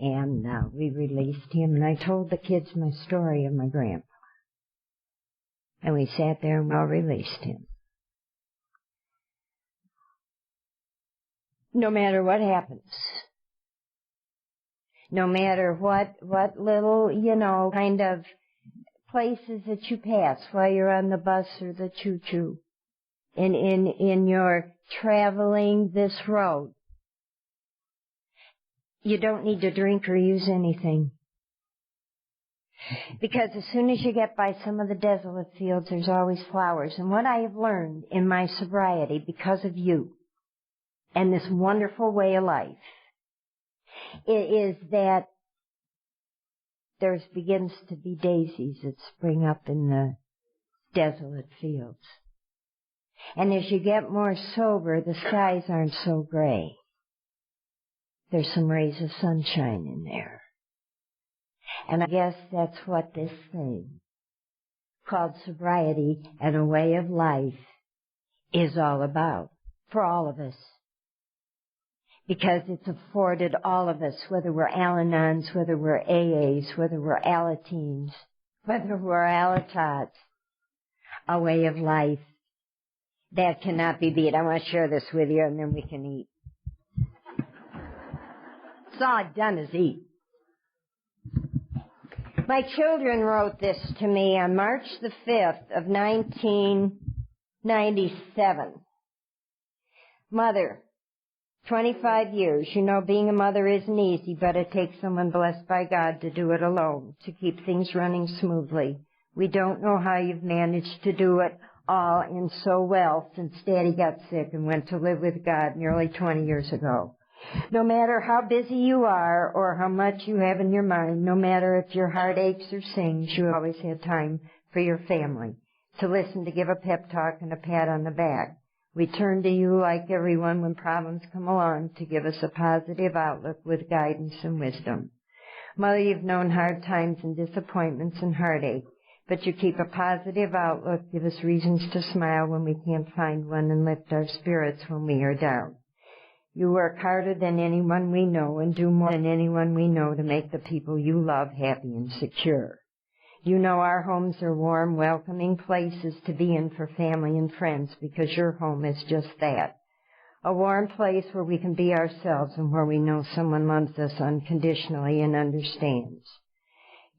we released him, and I told the kids my story of my grandpa. And we sat there and we all released him. No matter what happens, no matter what little, kind of places that you pass while you're on the bus or the choo-choo, in your traveling this road, you don't need to drink or use anything. Because as soon as you get by some of the desolate fields, there's always flowers. And what I have learned in my sobriety because of you and this wonderful way of life is that there begins to be daisies that spring up in the desolate fields. And as you get more sober, the skies aren't so gray. There's some rays of sunshine in there. And I guess that's what this thing called sobriety and a way of life is all about for all of us. Because it's afforded all of us, whether we're Al-Anons, whether we're AAs, whether we're Alateens, whether we're Alatots, a way of life that cannot be beat. I want to share this with you, and then we can eat. It's all I've done is eat. My children wrote this to me on March the 5th of 1999. 97. Mother, 25 years. You know, being a mother isn't easy, but it takes someone blessed by God to do it alone, to keep things running smoothly. We don't know how you've managed to do it all and so well since Daddy got sick and went to live with God nearly 20 years ago. No matter how busy you are or how much you have in your mind, no matter if your heart aches or sings, you always have time for your family, to listen, to give a pep talk and a pat on the back. We turn to you like everyone when problems come along to give us a positive outlook with guidance and wisdom. Mother, you've known hard times and disappointments and heartache, but you keep a positive outlook, give us reasons to smile when we can't find one, and lift our spirits when we are down. You work harder than anyone we know and do more than anyone we know to make the people you love happy and secure. You know our homes are warm, welcoming places to be in for family and friends because your home is just that. A warm place where we can be ourselves and where we know someone loves us unconditionally and understands.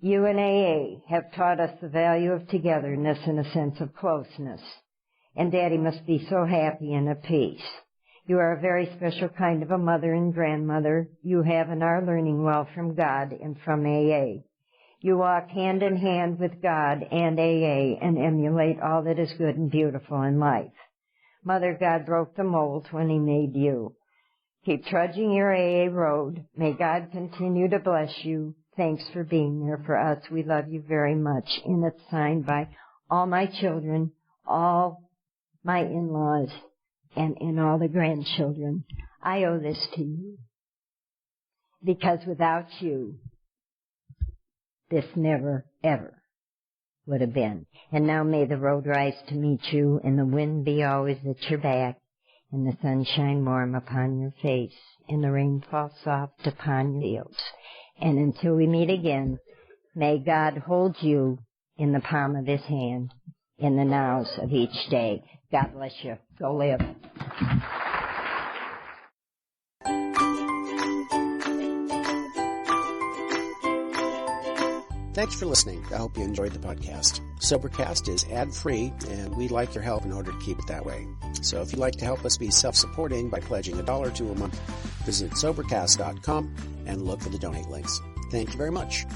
You and AA have taught us the value of togetherness and a sense of closeness. And Daddy must be so happy and at peace. You are a very special kind of a mother and grandmother. You have and are learning well from God and from AA. You walk hand in hand with God and AA and emulate all that is good and beautiful in life. Mother, God broke the mold when He made you. Keep trudging your AA road. May God continue to bless you. Thanks for being there for us. We love you very much. And it's signed by all my children, all my in-laws, and all the grandchildren. I owe this to you. Because without you, this never, ever would have been. And now may the road rise to meet you, and the wind be always at your back, and the sun shine warm upon your face, and the rain fall soft upon your fields. And until we meet again, may God hold you in the palm of His hand in the nows of each day. God bless you. Go live. Thanks for listening. I hope you enjoyed the podcast. Sobercast is ad-free, and we'd like your help in order to keep it that way. So if you'd like to help us be self-supporting by pledging $1 or $2 a month, visit Sobercast.com and look for the donate links. Thank you very much.